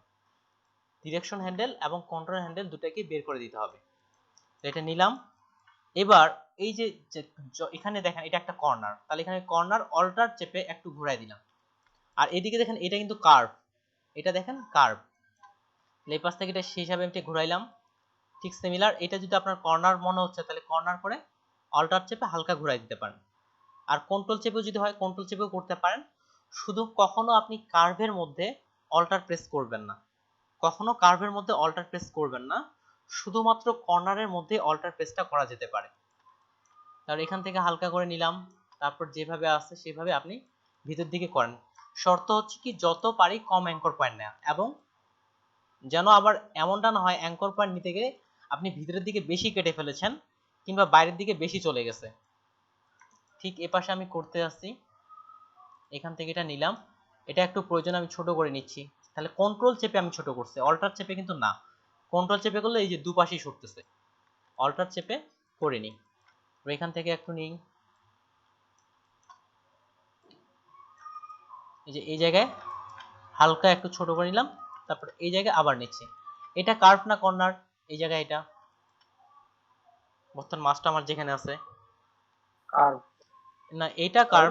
ডিরেকশন হ্যান্ডেল এবং কন্ট্রোল হ্যান্ডেল দুটাকে বের করে দিতে হবে। এটা নিলাম। এবার এই যে এখানে দেখেন এটা একটা কর্নার, তাহলে এখানে কর্নার অল্টার চেপে একটু ঘুরাই দিলাম। আর এদিকে দেখেন এটা কিন্তু কার্ভ, এটা দেখেন কার্ভ, এই পাশ থেকে এটা সেই হিসাবে আমি ঘুরাইলাম। ঠিক সিমিলার, এটা যদি আপনার কর্নার মনে হচ্ছে তাহলে কর্নার করে অল্টার চেপে হালকা ঘুরাই দিতে পারেন। আর কন্ট্রোল চেপেও যদি হয় কন্ট্রোল চেপেও করতে পারেন। শুধু কখনো আপনি কার্ভের মধ্যে অল্টার প্রেস করবেন না, কখনো কার্ভের মধ্যে অল্টার প্রেস করবেন না, শুধুমাত্র কর্নারের মধ্যে অল্টার প্রেসটা করা যেতে পারে। তাহলে এখান থেকে হালকা করে নিলাম, তারপর যেভাবে আছে সেভাবে আপনি ভিতর দিকে করেন। শর্ত হচ্ছে কি যত পারি কম অ্যাঙ্কর পয়েন্ট নেওয়া, এবং যেন আবার এমনটা না হয় অ্যাঙ্কর পয়েন্ট নিতে গিয়ে আপনি ভিতরের দিকে বেশি কেটে ফেলেছেন কিংবা বাইরের দিকে বেশি চলে গেছে। ঠিক এ পাশে আমি করতে আসছি, এখান থেকে এটা নিলাম, এটা একটু প্রয়োজন আমি ছোট করে নিচ্ছি। তাহলে কন্ট্রোল চেপে আমি ছোট করছি, অল্টার চেপে কিন্তু না, কন্ট্রোল চেপে করলে এই যে দুপাশেই সরতেছে, অল্টার চেপে করে নিই। এখান থেকে একটু নিই, এই যে এই জায়গায় হালকা একটু ছোট করে নিলাম, তারপর এই জায়গায় আবার নিচ্ছি। এটা কার্ভ না কর্নার, এই জায়গায় এটা বর্তমান মাছটা আমার যেখানে আছে, কার্ভ না এইটা কার্ভ,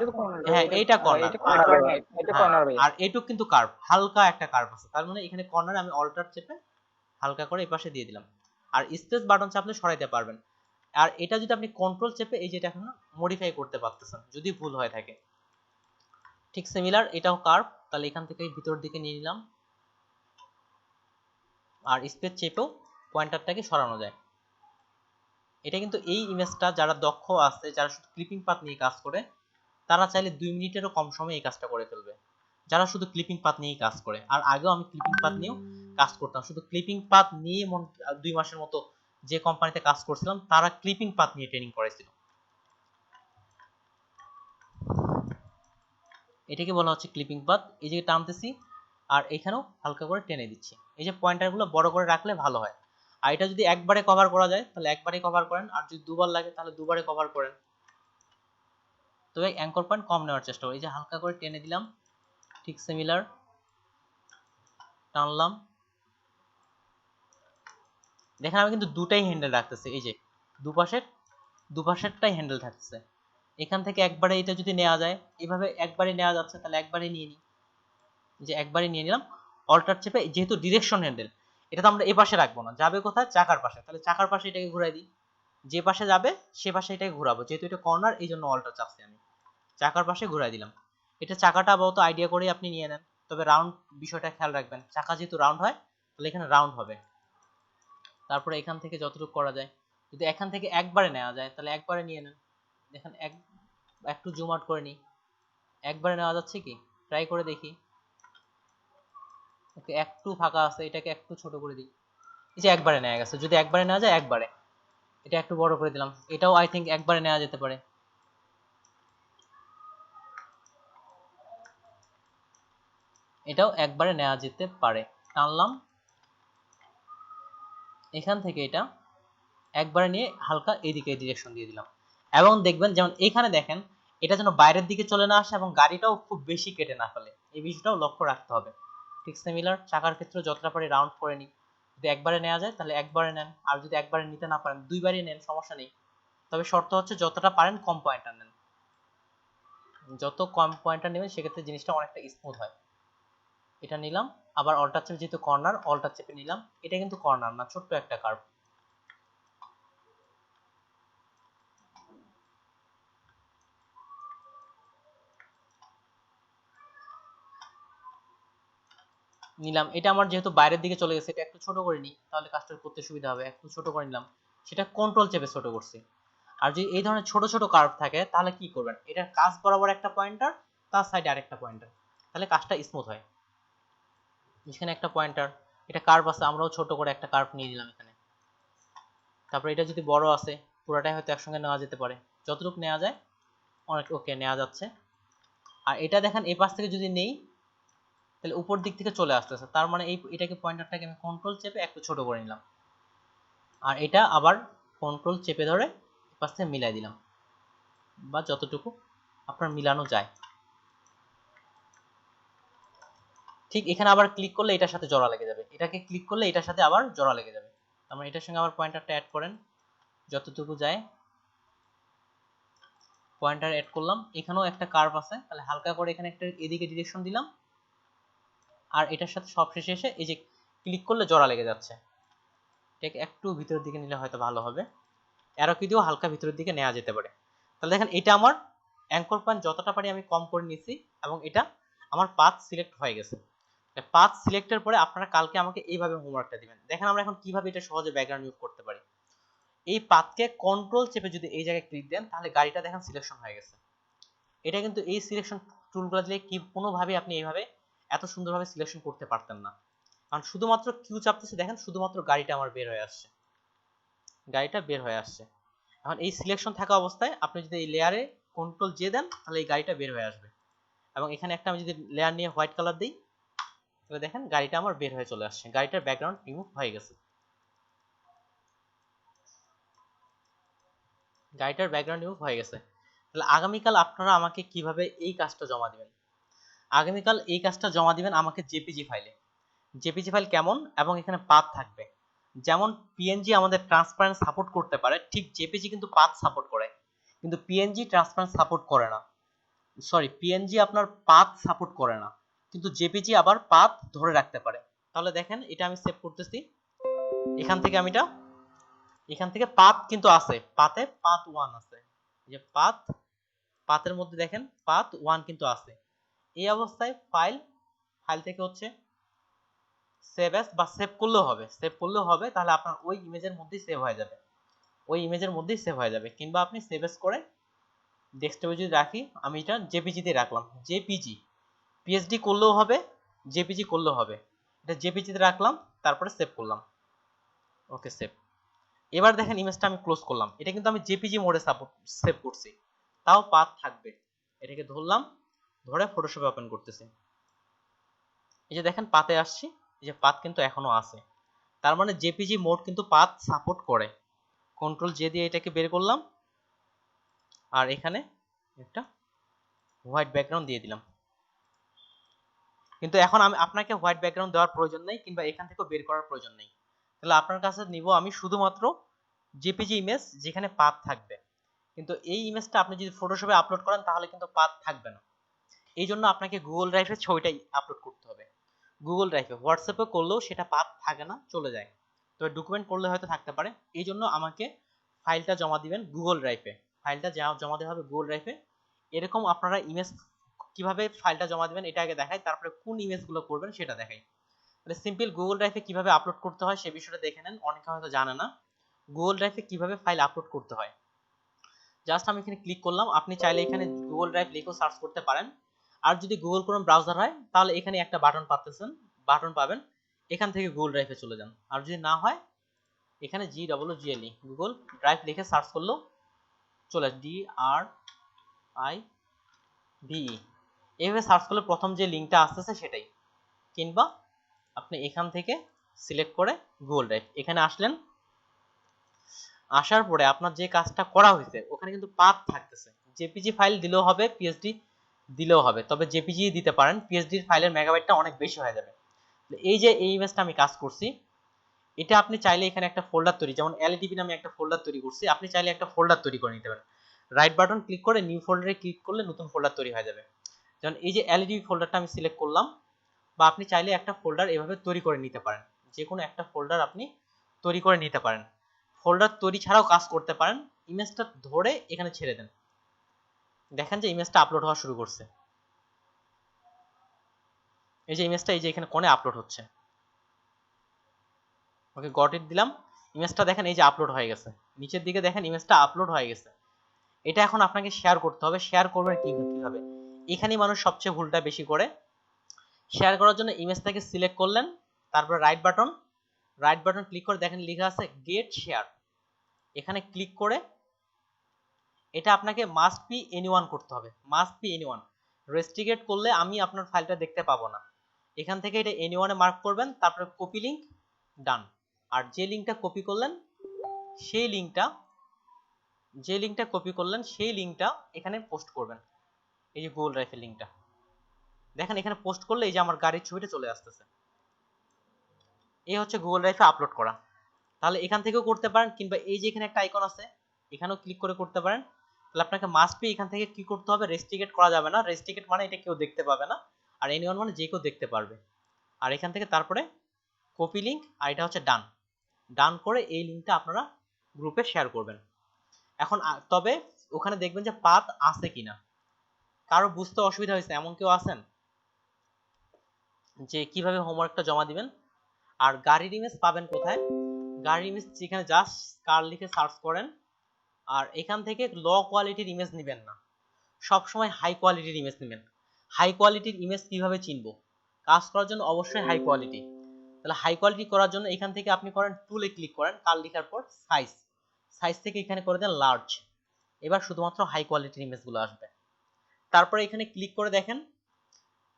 হ্যাঁ এইটা কর্নার, এটা কর্নার ভাই, এটা কর্নার ভাই। আর এইটুক কিন্তু কার্ভ, হালকা একটা কার্ভ আছে, তার মানে এখানে কর্নারে আমি অল্টার চেপে হালকা করে এই পাশে দিয়ে দিলাম। আর স্পেস বাটন চাপলে সরাইতে পারবেন। আর এটা যদি আপনি কন্ট্রোল চেপে এই যেটা এখন মডিফাই করতে পারতেছেন যদি ভুল হয়ে থাকে। ঠিক সিমিলার এটাও কার্ভ, তাহলে এখান থেকে ভিতর দিকে নিয়ে নিলাম, আর স্পেস চেপেও পয়েন্টারটাকে সরানো যায়। এটা কিন্তু এই ইমেজটা যারা দক্ষ আছে, যারা শুধু ক্লিপিং পাথ নিয়ে কাজ করে, তারা চাইলে 2 মিনিটেরও কম সময়ে এই কাজটা করে ফেলবে, যারা শুধু ক্লিপিং পাথ নিয়েই কাজ করে। আর আগেও আমি ক্লিপিং পাথ নিয়েও কাজ করতাম, শুধু ক্লিপিং পাথ নিয়ে 2 মাসের মতো যে কোম্পানিতে কাজ করছিলাম তারা ক্লিপিং পাথ নিয়ে ট্রেনিং করাইছিল। এটাকে বলা হচ্ছে ক্লিপিং পাথ। এই যে টানতেছি আর এখানেও হালকা করে টেনে দিচ্ছি, এই যে পয়েন্টারগুলো বড় করে রাখলে ভালো হয়। আর এটা যদি একবারে কভার করা যায় তাহলে একবারে কভার করেন, আর যদি দুবার লাগে তাহলে দুবারে কভার করেন। তবে অ্যাঙ্কর পয়েন্ট কম নেওয়ার চেষ্টা করি। এই যে হালকা করে টেনে দিলাম, ঠিক সিমিলার টানলাম, দেখেন আমি কিন্তু দুটাই হ্যান্ডেল রাখতেছি, এই যে দুপাশেরটাই হ্যান্ডেল থাকতেছে। এখান থেকে একবারে এটা যদি নেওয়া যায়, এইভাবে একবারে নেওয়া যাচ্ছে, তাহলে একবারে নিয়ে নিই, যে একবারে নিয়ে নিলাম অল্টার চেপে। যেহেতু ডিরেকশন হ্যান্ডেল, এটা তো আমরা এই পাশে রাখবো না, যাবে কোথায়, চাকার পাশে, তাহলে চাকার পাশে এটাকে ঘুরাই দিই, যে পাশে যাবে সে পাশে এটাকে ঘোরাবো, যেহেতু এটা কর্নার এই জন্য অল্টার চাপছি আমি, চাকার পাশে ঘুরাই দিলাম। এটা চাকাটা আপাতত আইডিয়া করে আপনি নিয়ে নেন, তবে রাউন্ড বিষয়টা খেয়াল রাখবেন, চাকা যেহেতু রাউন্ড হয় তাহলে এখানে রাউন্ড হবে। তারপরে এখান থেকে যতটুকু করা যায়, যদি এখান থেকে একবারে নেওয়া যায় তাহলে একবারে নিয়ে নেন। দেখেন একটু জুম আউট করে নিই, একবারে নেওয়া যাচ্ছে কি, ট্রাই করে দেখি। ওকে, একটু ফাঁকা আছে, এটাকে একটু ছোট করে দিই, এই যে একবারে নেওয়া গেছে। যদি একবারে নেওয়া যায় একবারে, এটা একটু বড় করে দিলাম, এটাও আই থিঙ্ক একবারে নেওয়া যেতে পারে। এটাও একবারে নেওয়া যেতে পারে, টানলাম এখান থেকে, এটা একবারে নিয়ে হালকা এইদিকে ডিরেকশন দিয়ে দিলাম। এবং দেখবেন যেমন এখানে দেখেন, এটা যেন বাইরের দিকে চলে না আসে এবং গাড়িটাও খুব বেশি কেটে না ফেলে, এই বিষয়টাও লক্ষ্য রাখতে হবে। ঠিক সিমিলার চাকার ক্ষেত্রে যতটা পারি রাউন্ড করে নিই, যদি একবারে নেওয়া যায় তাহলে একবারে নেন, আর যদি একবারে নিতে না পারেন দুইবারই নেন, সমস্যা নেই। তবে শর্ত হচ্ছে যতটা পারেন কম পয়েন্টার নেন, যত কম পয়েন্টার নেবেন সেক্ষেত্রে জিনিসটা অনেকটা স্মুথ হয়। এটা নিলাম, আবার অল্টার চেপে, যেহেতু কর্নার অল্টার চেপে নিলাম, এটা কিন্তু কর্নার না, ছোট্ট একটা কার্ভ। নিলাম, এটা আমার যেহেতু বাইরের দিকে চলে গেছে, এটা একটু ছোট করে নিই তাহলে কাজটা করতে সুবিধা হবে, একটু ছোট করে নিলাম, সেটা কন্ট্রোল চেপে ছোট করছি। আর যদি এই ধরনের ছোট ছোট কার্ভ থাকে তাহলে কি করবেন, এটার কাজ বরাবর একটা পয়েন্টার, তার সাইডে আরেকটা পয়েন্টার, তাহলে কাজটা স্মুথ হয়। এখানে একটা পয়েন্টার, এটা কার্ভ আছে, আমরাও ছোট করে একটা কার্ভ নিয়ে নিলাম এখানে। তারপর এটা যদি বড় আছে পুরোটাই হয়তো একসঙ্গে নেওয়া যেতে পারে, যতটুকু নেওয়া যায় অনেক, ওকে নেওয়া যাচ্ছে। আর এটা দেখেন এই পাশ থেকে যদি নেই তাহলে উপর দিক থেকে চলে আসতেছে, তার মানে এটাকে পয়েন্টারটাকে আমি কন্ট্রোল চেপে একটু ছোট করে নিলাম, আর এটা আবার কন্ট্রোল চেপে ধরে পাশ থেকে মিলাই দিলাম, বা যতটুকু আপনার মিলানো যায়। ঠিক এখানে আবার ক্লিক করলে এটার সাথে জোড়া লেগে যাবে, এটাকে ক্লিক করলে এটার সাথে আবার জোড়া লেগে যাবে, তার মানে এটার সঙ্গে আবার পয়েন্টারটা অ্যাড করেন যতটুকু যায়। পয়েন্টার অ্যাড করলাম, এখানেও একটা কার্ভ আছে, তাহলে হালকা করে এখানে একটা এদিকে ডিরেকশন দিলাম, আর এটার সাথে সবশেষে এসে এই যে ক্লিক করলে জোড়া লেগে যাচ্ছে। এটাকে একটু ভিতরের দিকে নিলে হয়তো ভালো হবে, অ্যারো কি দিয়েও হালকা ভিতরের দিকে নেওয়া যেতে পারে। তাহলে দেখেন এটা আমার অ্যাঙ্কর পয়েন্ট যতটা পারি আমি কম করে নিয়েছি, এবং এটা আমার পাথ সিলেক্ট হয়ে গেছে। পাথ সিলেক্টের পরে আপনারা কালকে আমাকে এইভাবে হোমওয়ার্কটা দিবেন। দেখেন আমরা এখন কিভাবে এটা সহজে ব্যাকগ্রাউন্ড ইউজ করতে পারি। এই পাথকে কন্ট্রোল চেপে যদি এই জায়গায় ক্লিক দেন তাহলে গাড়িটা দেখেন সিলেকশন হয়ে গেছে। এটা কিন্তু এই সিলেকশন টুলগুলো দিলে কি কোনোভাবে আপনি এইভাবে এত সুন্দরভাবে সিলেকশন করতে পারতেন না, কারণ শুধুমাত্র কিউ চাপতেছে, দেখেন শুধুমাত্র গাড়িটা আমার বের হয়ে আসছে, গাড়িটা বের হয়ে আসছে। এখন এই সিলেকশন থাকা অবস্থায় আপনি যদি এই লেয়ারে কন্ট্রোল জে দেন তাহলে এই গাড়িটা বের হয়ে আসবে, এবং এখানে একটা আমি যদি লেয়ার নিয়ে হোয়াইট কালার দিই তাহলে দেখেন গাড়িটা আমার বের হয়ে চলে আসছে, গাড়িটার ব্যাকগ্রাউন্ড রিমুভ হয়ে গেছে, গাড়িটার ব্যাকগ্রাউন্ড রিমুভ হয়ে গেছে। তাহলে আগামীকাল আপনারা আমাকে কিভাবে এই কাজটা জমা দিবেন, আগামীকাল এই কাজটা জমা দিবেন আমাকে জেপিজি ফাইলে। জেপিজি ফাইল কেমন এবং এখানে পাথ থাকবে, যেমন পিএনজি আমাদের ট্রান্সপারেন্ট সাপোর্ট করতে পারে, ঠিক জেপিজি কিন্তু পাথ সাপোর্ট করে, কিন্তু পিএনজি ট্রান্সপারেন্ট সাপোর্ট করে না। সরি, পিএনজি আপনার পাথ সাপোর্ট করে না, কিন্তু জেপিজি আবার পাথ ধরে রাখতে পারে। তাহলে দেখেন এটা আমি সেভ করতেছি, এখান থেকে আমি এখান থেকে পাথ কিন্তু আছে, পাথে পাথ 1 আছে, এই যে পাথের মধ্যে দেখেন পাথ 1 কিন্তু আছে। এই অবস্থায় ফাইল থেকে হচ্ছে সেভ অ্যাজ বা সেভ করলেও হবে, তাহলে আপনার ওই ইমেজের মধ্যেই সেভ হয়ে যাবে, কিংবা আপনি সেভ অ্যাজ করে ডেস্কটপে যদি রাখি, আমি এটা জেপিজি তে রাখলাম, জেপিজি পিএসডি করলেও হবে, জেপিজি করলেও হবে, এটা জেপিজি তে রাখলাম, তারপরে সেভ করলাম, ওকে সেভ। এবার দেখেন ইমেজটা আমি ক্লোজ করলাম, এটা কিন্তু আমি জেপিজি মোডে সেভ করছি, তাও পাথ থাকবে। এটাকে ধরে ফটোশপে ওপেন করতেছি, এই যে দেখেন পাথে আসছি, এই যে পাথ কিন্তু এখনো আছে, তার মানে জেপিজি মোড কিন্তু পাথ সাপোর্ট করে। কন্ট্রোল জে দিয়ে এটাকে বের করলাম, আর এখানে একটা হোয়াইট ব্যাকগ্রাউন্ড দিয়ে দিলাম। কিন্তু এখন আমি আপনাকে হোয়াইট ব্যাকগ্রাউন্ড দেওয়ার প্রয়োজন নেই, কিংবা এখান থেকেও বের করার প্রয়োজন নেই। তাহলে আপনার কাছে নিব আমি শুধুমাত্র জেপিজি ইমেজ যেখানে পাথ থাকবে, কিন্তু এই ইমেজটা আপনি যদি ফটোশপে আপলোড করেন তাহলে কিন্তু পাথ থাকবে না। এই জন্য আপনাকে গুগল ড্রাইভে ছবিটাই আপলোড করতে হবে। গুগল ড্রাইভে, হোয়াটসঅ্যাপে করলেও সেটা পাথ থাকে না, চলে যায়, তবে ডকুমেন্ট করলে হয়তো থাকতে পারে। এই জন্য আমাকে ফাইলটা জমা দিবেন গুগল ড্রাইভে, ফাইলটা জমা দেওয়া হবে গুগল ড্রাইভে। এরকম আপনারা ইমেজ কিভাবে ফাইলটা জমা দিবেন এটা আগে দেখাই, তারপরে কোন ইমেজগুলো করবেন সেটা দেখাই। তাহলে সিম্পল গুগল ড্রাইভে কিভাবে আপলোড করতে হয় সে বিষয়টা দেখে নেন, অনেকে হয়তো জানে না গুগল ড্রাইভে কিভাবে ফাইল আপলোড করতে হয়। জাস্ট আমি এখানে ক্লিক করলাম, আপনি চাইলে এখানে গুগল ড্রাইভ লিখেও সার্চ করতে পারেন, আর যদি গুগল ক্রোম ব্রাউজার হয় তাহলে এখানে একটা বাটন পাবেন, এখান থেকে গুগল ড্রাইভে চলে যান। আর যদি না হয় এখানে GWGLE গুগল ড্রাইভ লিখে সার্চ করলেও চলে আসে, DRIVE এইভাবে সার্চ করলে প্রথম যে লিঙ্কটা আসতেছে সেটাই, কিংবা আপনি এখান থেকে সিলেক্ট করে গুগল ড্রাইভ, এখানে আসলেন, আসার পরে আপনার যে কাজটা করা হয়েছে ওখানে কিন্তু পাথ থাকতেছে। জেপিজি ফাইল দিলেও হবে, পিএসডি দিলেও হবে, তবে জেপিজি দিতে পারেন, পিএসডির ফাইলের মেগাবাইটটা অনেক বেশি হয়ে যাবে। এই যে এই ইমেজটা আমি কাজ করছি, এটা আপনি চাইলে এখানে একটা ফোল্ডার তৈরি, যেমন এলডিবি নামে একটা ফোল্ডার তৈরি করছি, আপনি চাইলে একটা ফোল্ডার তৈরি করে নিতে পারেন। রাইট বাটন ক্লিক করে নিউ ফোল্ডারে ক্লিক করলে নতুন ফোল্ডার তৈরি হয়ে যাবে। যেমন এই যে এলডিবি ফোল্ডারটা আমি সিলেক্ট করলাম, বা আপনি চাইলে একটা ফোল্ডার এভাবে তৈরি করে নিতে পারেন, যে কোনো একটা ফোল্ডার আপনি তৈরি করে নিতে পারেন। ফোল্ডার তৈরি ছাড়াও কাজ করতে পারেন, ইমেজটা ধরে এখানে ছেড়ে দেন, দেখেন যে ইমেজটা আপলোড হওয়া শুরু করছে, এই যে ইমেজটা এই যে এখানে কোণে আপলোড হচ্ছে, ওকে গট ইট দিলাম, ইমেজটা দেখেন এই যে আপলোড হয়ে গেছে, নিচের দিকে দেখেন ইমেজটা আপলোড হয়ে গেছে। এটা এখন আপনাকে শেয়ার করতে হবে, শেয়ার করবেন কিভাবে, এখানেই মানুষ সবচেয়ে ভুলটা বেশি করে। শেয়ার করার জন্য ইমেজটাকে সিলেক্ট করলেন, তারপর রাইট বাটন ক্লিক করে দেখেন লেখা আছে গেট শেয়ার, এখানে ক্লিক করে এটা আপনাকে মাস্ট বি এনিওয়ান করতে হবে, মাস্ট বি এনিওয়ান, রেস্ট্রিকেট করলে আমি আপনার ফাইলটা দেখতে পাবো না। এখান থেকে এটা এনিওয়ানে মার্ক করবেন, তারপরে কপি লিংক, ডান। আর যে লিংকটা কপি করলেন সেই লিংকটা এখানে পোস্ট করবেন, এই যে গুগল ড্রাইভের লিংকটা দেখেন এখানে পোস্ট করলে এই যে আমার গাড়ির ছবিটা চলে আসতেছে। এই হচ্ছে গুগল ড্রাইভে আপলোড করা। তাহলে এখান থেকেও করতে পারেন, কিংবা এই যে এখানে একটা আইকন আছে এখানেও ক্লিক করে করতে পারেন। তাহলে আপনাকে মাস্ট বি এখান থেকে কি করতে হবে, রেস্ট্রিকেট করা যাবে না, রেস্ট্রিকেট মানে এটা কেউ দেখতে পাবে না, আর এনিওয়ান মানে যে কেউ দেখতে পারবে। আর এখান থেকে তারপরে কপি লিংক, আর এটা হচ্ছে ডান করে এই লিংকটা আপনারা গ্রুপে শেয়ার করবেন। এখন তবে ওখানে দেখবেন যে পাথ আছে কিনা, কারো বুঝতে অসুবিধা হয়েছে এমন কেউ আছেন যে কিভাবে হোমওয়ার্কটা জমা দিবেন? আর গাড়ির ইমেজ পাবেন কোথায়? গাড়ির ইমেজ যেখানে জাস্ট কার লিখে সার্চ করেন, আর এখান থেকে লো কোয়ালিটির ইমেজ নেবেন না, সব সময় হাই কোয়ালিটির ইমেজ নেবেন। হাই কোয়ালিটির ইমেজ কিভাবে চিনবো? কাজ করার জন্য অবশ্যই হাই কোয়ালিটি। তাহলে হাই কোয়ালিটি করার জন্য এখান থেকে আপনি করেন টুলে ক্লিক করেন, কার লেখার পর সাইজ থেকে এখানে করে দেন লার্জ, এবার শুধুমাত্র হাই কোয়ালিটির ইমেজগুলো আসবে। তারপরে এখানে ক্লিক করে দেখেন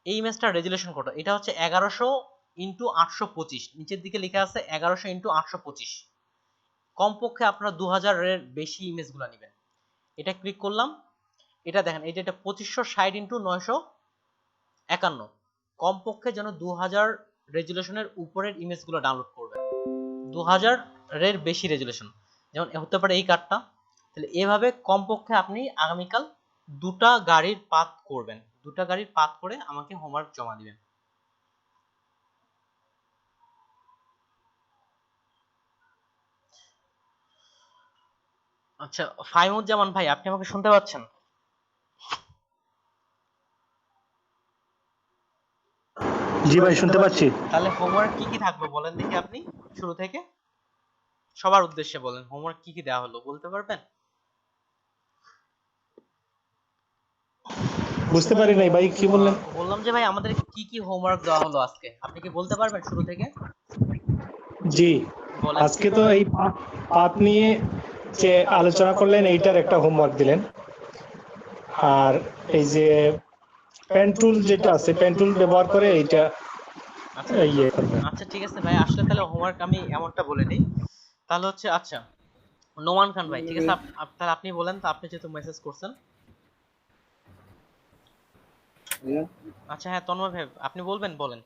এই ইমেজটার রেজুলেশন কত, এটা হচ্ছে 1100x825, নিচের দিকে লেখা আছে 1100x825। কমপক্ষে আপনারা 2000 এর বেশি ইমেজগুলো নেবেন। এটা ক্লিক করলাম, এটা দেখেন এটা 2560x951, কমপক্ষে যেন 2000 রেজুলেশনের উপরের ইমেজগুলো ডাউনলোড করবেন। 2000 এর বেশি রেজুলেশন, যেমন হতে পারে এই কার্ডটা। তাহলে এভাবে কমপক্ষে আপনি আগামীকাল 2টা গাড়ির পাথ করবেন, 2টা গাড়ির পাথ করে আমাকে হোমওয়ার্ক জমা দিবেন। আচ্ছা ফাইমুজ্জামান ভাই, আপনি আমাকে শুনতে পাচ্ছেন? জি ভাই শুনতে পাচ্ছি। তাহলে হোমওয়ার্ক কি কি থাকবে বলেন দেখি, আপনি শুরু থেকে সবার উদ্দেশ্যে বলেন, হোমওয়ার্ক কি কি দেওয়া হলো বলতে পারবেন? বুঝতে পারি নাই ভাই, কি বললেন? বললাম যে ভাই আমাদের কি কি হোমওয়ার্ক দেওয়া হলো আজকে, আপনি কি বলতে পারবেন শুরু থেকে? জি, বলেন। আজকে তো এই পাত নিয়ে যে আলোচনা করলেন এইটার একটা হোমওয়ার্ক দিলেন, আর এই যে পেন টুল যেটা আছে, পেন টুল ব্যবহার করে এইটা ইয়ে করবেন। আচ্ছা ঠিক আছে ভাই, আসলে তাহলে হোমওয়ার্ক আমি এমনটা বলে নিই তাহলে হচ্ছে। আচ্ছা নোমান খান ভাই, ঠিক আছে তাহলে আপনি বলেন তো, আপনি যেহেতু মেসেজ করছেন। আচ্ছা হ্যাঁ তন্ময় ভাই আপনি বলবেন, বলেন।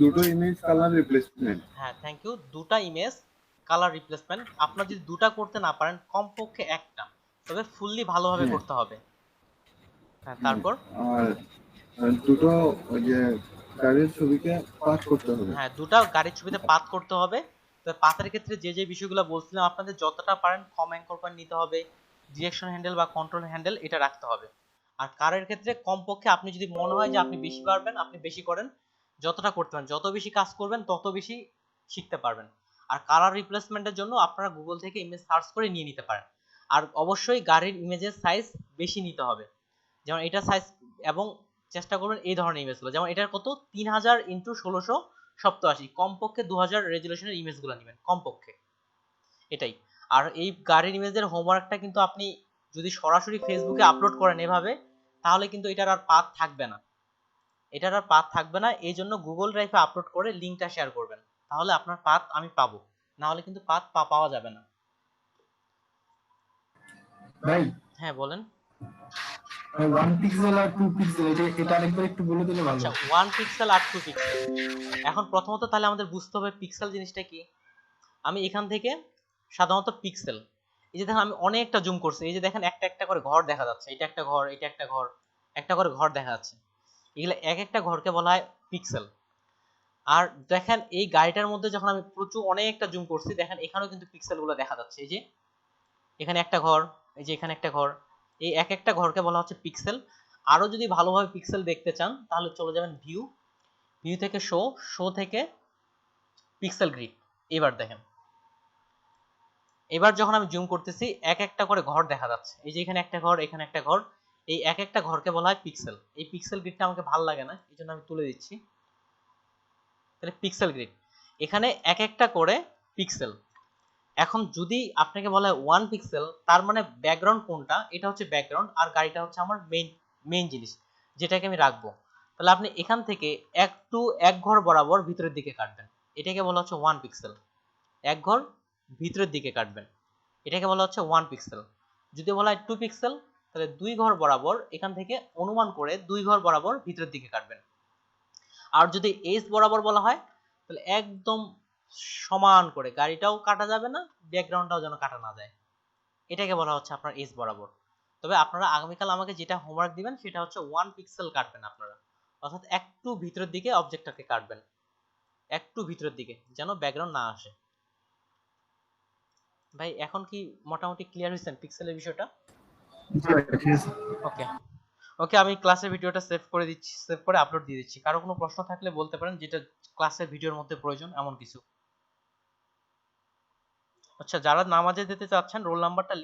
দুটো ইমেজ কালার রিপ্লেসমেন্ট। হ্যাঁ থ্যাংক ইউ। 2টা ইমেজ কালার রিপ্লেসমেন্ট, আপনার যদি 2টা করতে না পারেন কমপক্ষে একটা, তবে ফুললি ভালোভাবে করতে হবে। হ্যাঁ তারপর আর দুটো ওই যে গাড়ির ছবিকে পাথ করতে হবে। হ্যাঁ 2টা গাড়ির ছবিতে পাথ করতে হবে। তো পাথের ক্ষেত্রে যে যে বিষয়গুলো বলছিলাম আপনাদের, যতটা পারেন কম অ্যাঙ্কর পয়েন্ট নিতে হবে, ডিরেকশন হ্যান্ডেল বা কন্ট্রোল হ্যান্ডেল এটা রাখতে হবে। আর কারের ক্ষেত্রে কমপক্ষে আপনি যদি মনে হয় যে আপনি বেশি পারবেন, আপনি বেশি করেন, যতটা করতে পারেন, যত বেশি কাজ করবেন তত বেশি শিখতে পারবেন। আর কালার রিপ্লেসমেন্টের জন্য আপনারা গুগল থেকে ইমেজ সার্চ করে নিয়ে নিতে পারেন। আর অবশ্যই গাড়ির ইমেজের সাইজ বেশি নিতে হবে, যেমন এটা সাইজ, এবং চেষ্টা করবেন এই ধরনের ইমেজগুলো, যেমন এটার কত 3000 × 1687, কমপক্ষে 2000 রেজুলেশনের ইমেজগুলো নেবেন কমপক্ষে, এটাই। আর এই গাড়ির ইমেজের হোমওয়ার্কটা কিন্তু আপনি যদি সরাসরি ফেসবুকে আপলোড করেন এভাবে, তাহলে কিন্তু এটার আর পাথ থাকবে না, এটার আর পাথ থাকবে না। এই জন্য গুগল ড্রাইভে আপলোড করে লিঙ্কটা শেয়ার করবেন, তাহলে আপনার পাথ আমি পাবো, না হলে কিন্তু পাথ পাওয়া যাবে না। ভাই হ্যাঁ বলেন। 1 পিক্সেল আর 2 পিক্সেল এটা আরেকবার একটু বলে দিলে ভালো। আচ্ছা 1 পিক্সেল আর 2 পিক্সেল, এখন প্রথমত তাহলে আমাদের বুঝতে হবে পিক্সেল জিনিসটা কি। আমি এখান থেকে সাধারণত পিক্সেল, এই যে দেখেন আমি অনেকটা জুম করছি, এই যে দেখেন একটা একটা করে ঘর দেখা যাচ্ছে, এটা একটা ঘর, এটা একটা ঘর, একটা করে ঘর দেখা যাচ্ছে, এগুলো এক একটা ঘরকে বলা হয় পিক্সেল। আর দেখেন এই গাড়িটার মধ্যে যখন আমি প্রচুর অনেকটা জুম করছি, দেখেন এখানেও কিন্তু পিক্সেলগুলো দেখা যাচ্ছে, এই যে এখানে একটা ঘর, এই যে এখানে একটা ঘর, এই এক একটা ঘরকে বলা হচ্ছে পিক্সেল। আরো যদি ভালোভাবে পিক্সেল দেখতে চান তাহলে চলে যাবেন ভিউ, ভিউ থেকে শো থেকে পিক্সেল গ্রিড। এবার দেখেন, এবার যখন আমি জুম করতেছি এক একটা করে ঘর দেখা যাচ্ছে, এই যে এখানে একটা ঘর, এখানে একটা ঘর, এই এক একটা ঘরকে বলা হয় পিক্সেল। এই পিক্সেল গ্রিডটা আমাকে ভালো লাগে না, এই জন্য আমি তুলে দিচ্ছি। তাহলে পিক্সেল গ্রিড, এখানে এক একটা করে পিক্সেল। এখন যদি আপনাকে বলা হয় 1 পিক্সেল, তার মানে ব্যাকগ্রাউন্ড কোনটা, এটা হচ্ছে ব্যাকগ্রাউন্ড, আর গাড়িটা হচ্ছে আমার মেইন জিনিস যেটাকে আমি রাখবো। তাহলে আপনি এখান থেকে এক ঘর বরাবর ভিতরের দিকে কাটবেন, এটাকে বলা হচ্ছে 1 পিক্সেল। এক ঘর ভিতরের দিকে কাটবেন, এটাকে বলা হচ্ছে 1 পিক্সেল। যদি বলা হয় 2 পিক্সেল, তাহলে 2 ঘর বরাবর এখান থেকে অনুমান করে 2 ঘর বরাবর ভিতরের দিকে কাটবেন। আর যদি এজ বরাবর বলা হয় তাহলে একদম সমান করে, গাড়িটাও কাটা যাবে না, ব্যাকগ্রাউন্ডটাও যেন কাটা না যায়, এটাকে বলা হচ্ছে আপনার এজ বরাবর। তবে আপনারা আগামীকাল আমাকে যেটা হোমওয়ার্ক দিবেন সেটা হচ্ছে 1 পিক্সেল কাটবেন আপনারা, অর্থাৎ একটু ভিতরের দিকে অবজেক্টটাকে কাটবেন, একটু ভিতরের দিকে, যেন ব্যাকগ্রাউন্ড না আসে। ভাই এখন কি মোটামুটি ক্লিয়ার হয়েছেন পিক্সেলের বিষয়টা? ওকে ওকে, আমি ক্লাসের ভিডিওটা সেভ করে দিচ্ছি, সেভ করে আপলোড দিয়ে দিচ্ছি। কারো কোনো প্রশ্ন থাকলে বলতে পারেন, যেটা ক্লাসের ভিডিওর মধ্যে প্রয়োজন এমন কিছু। আচ্ছা যারা নামাজে যেতে চাচ্ছেন রোল নাম্বারটা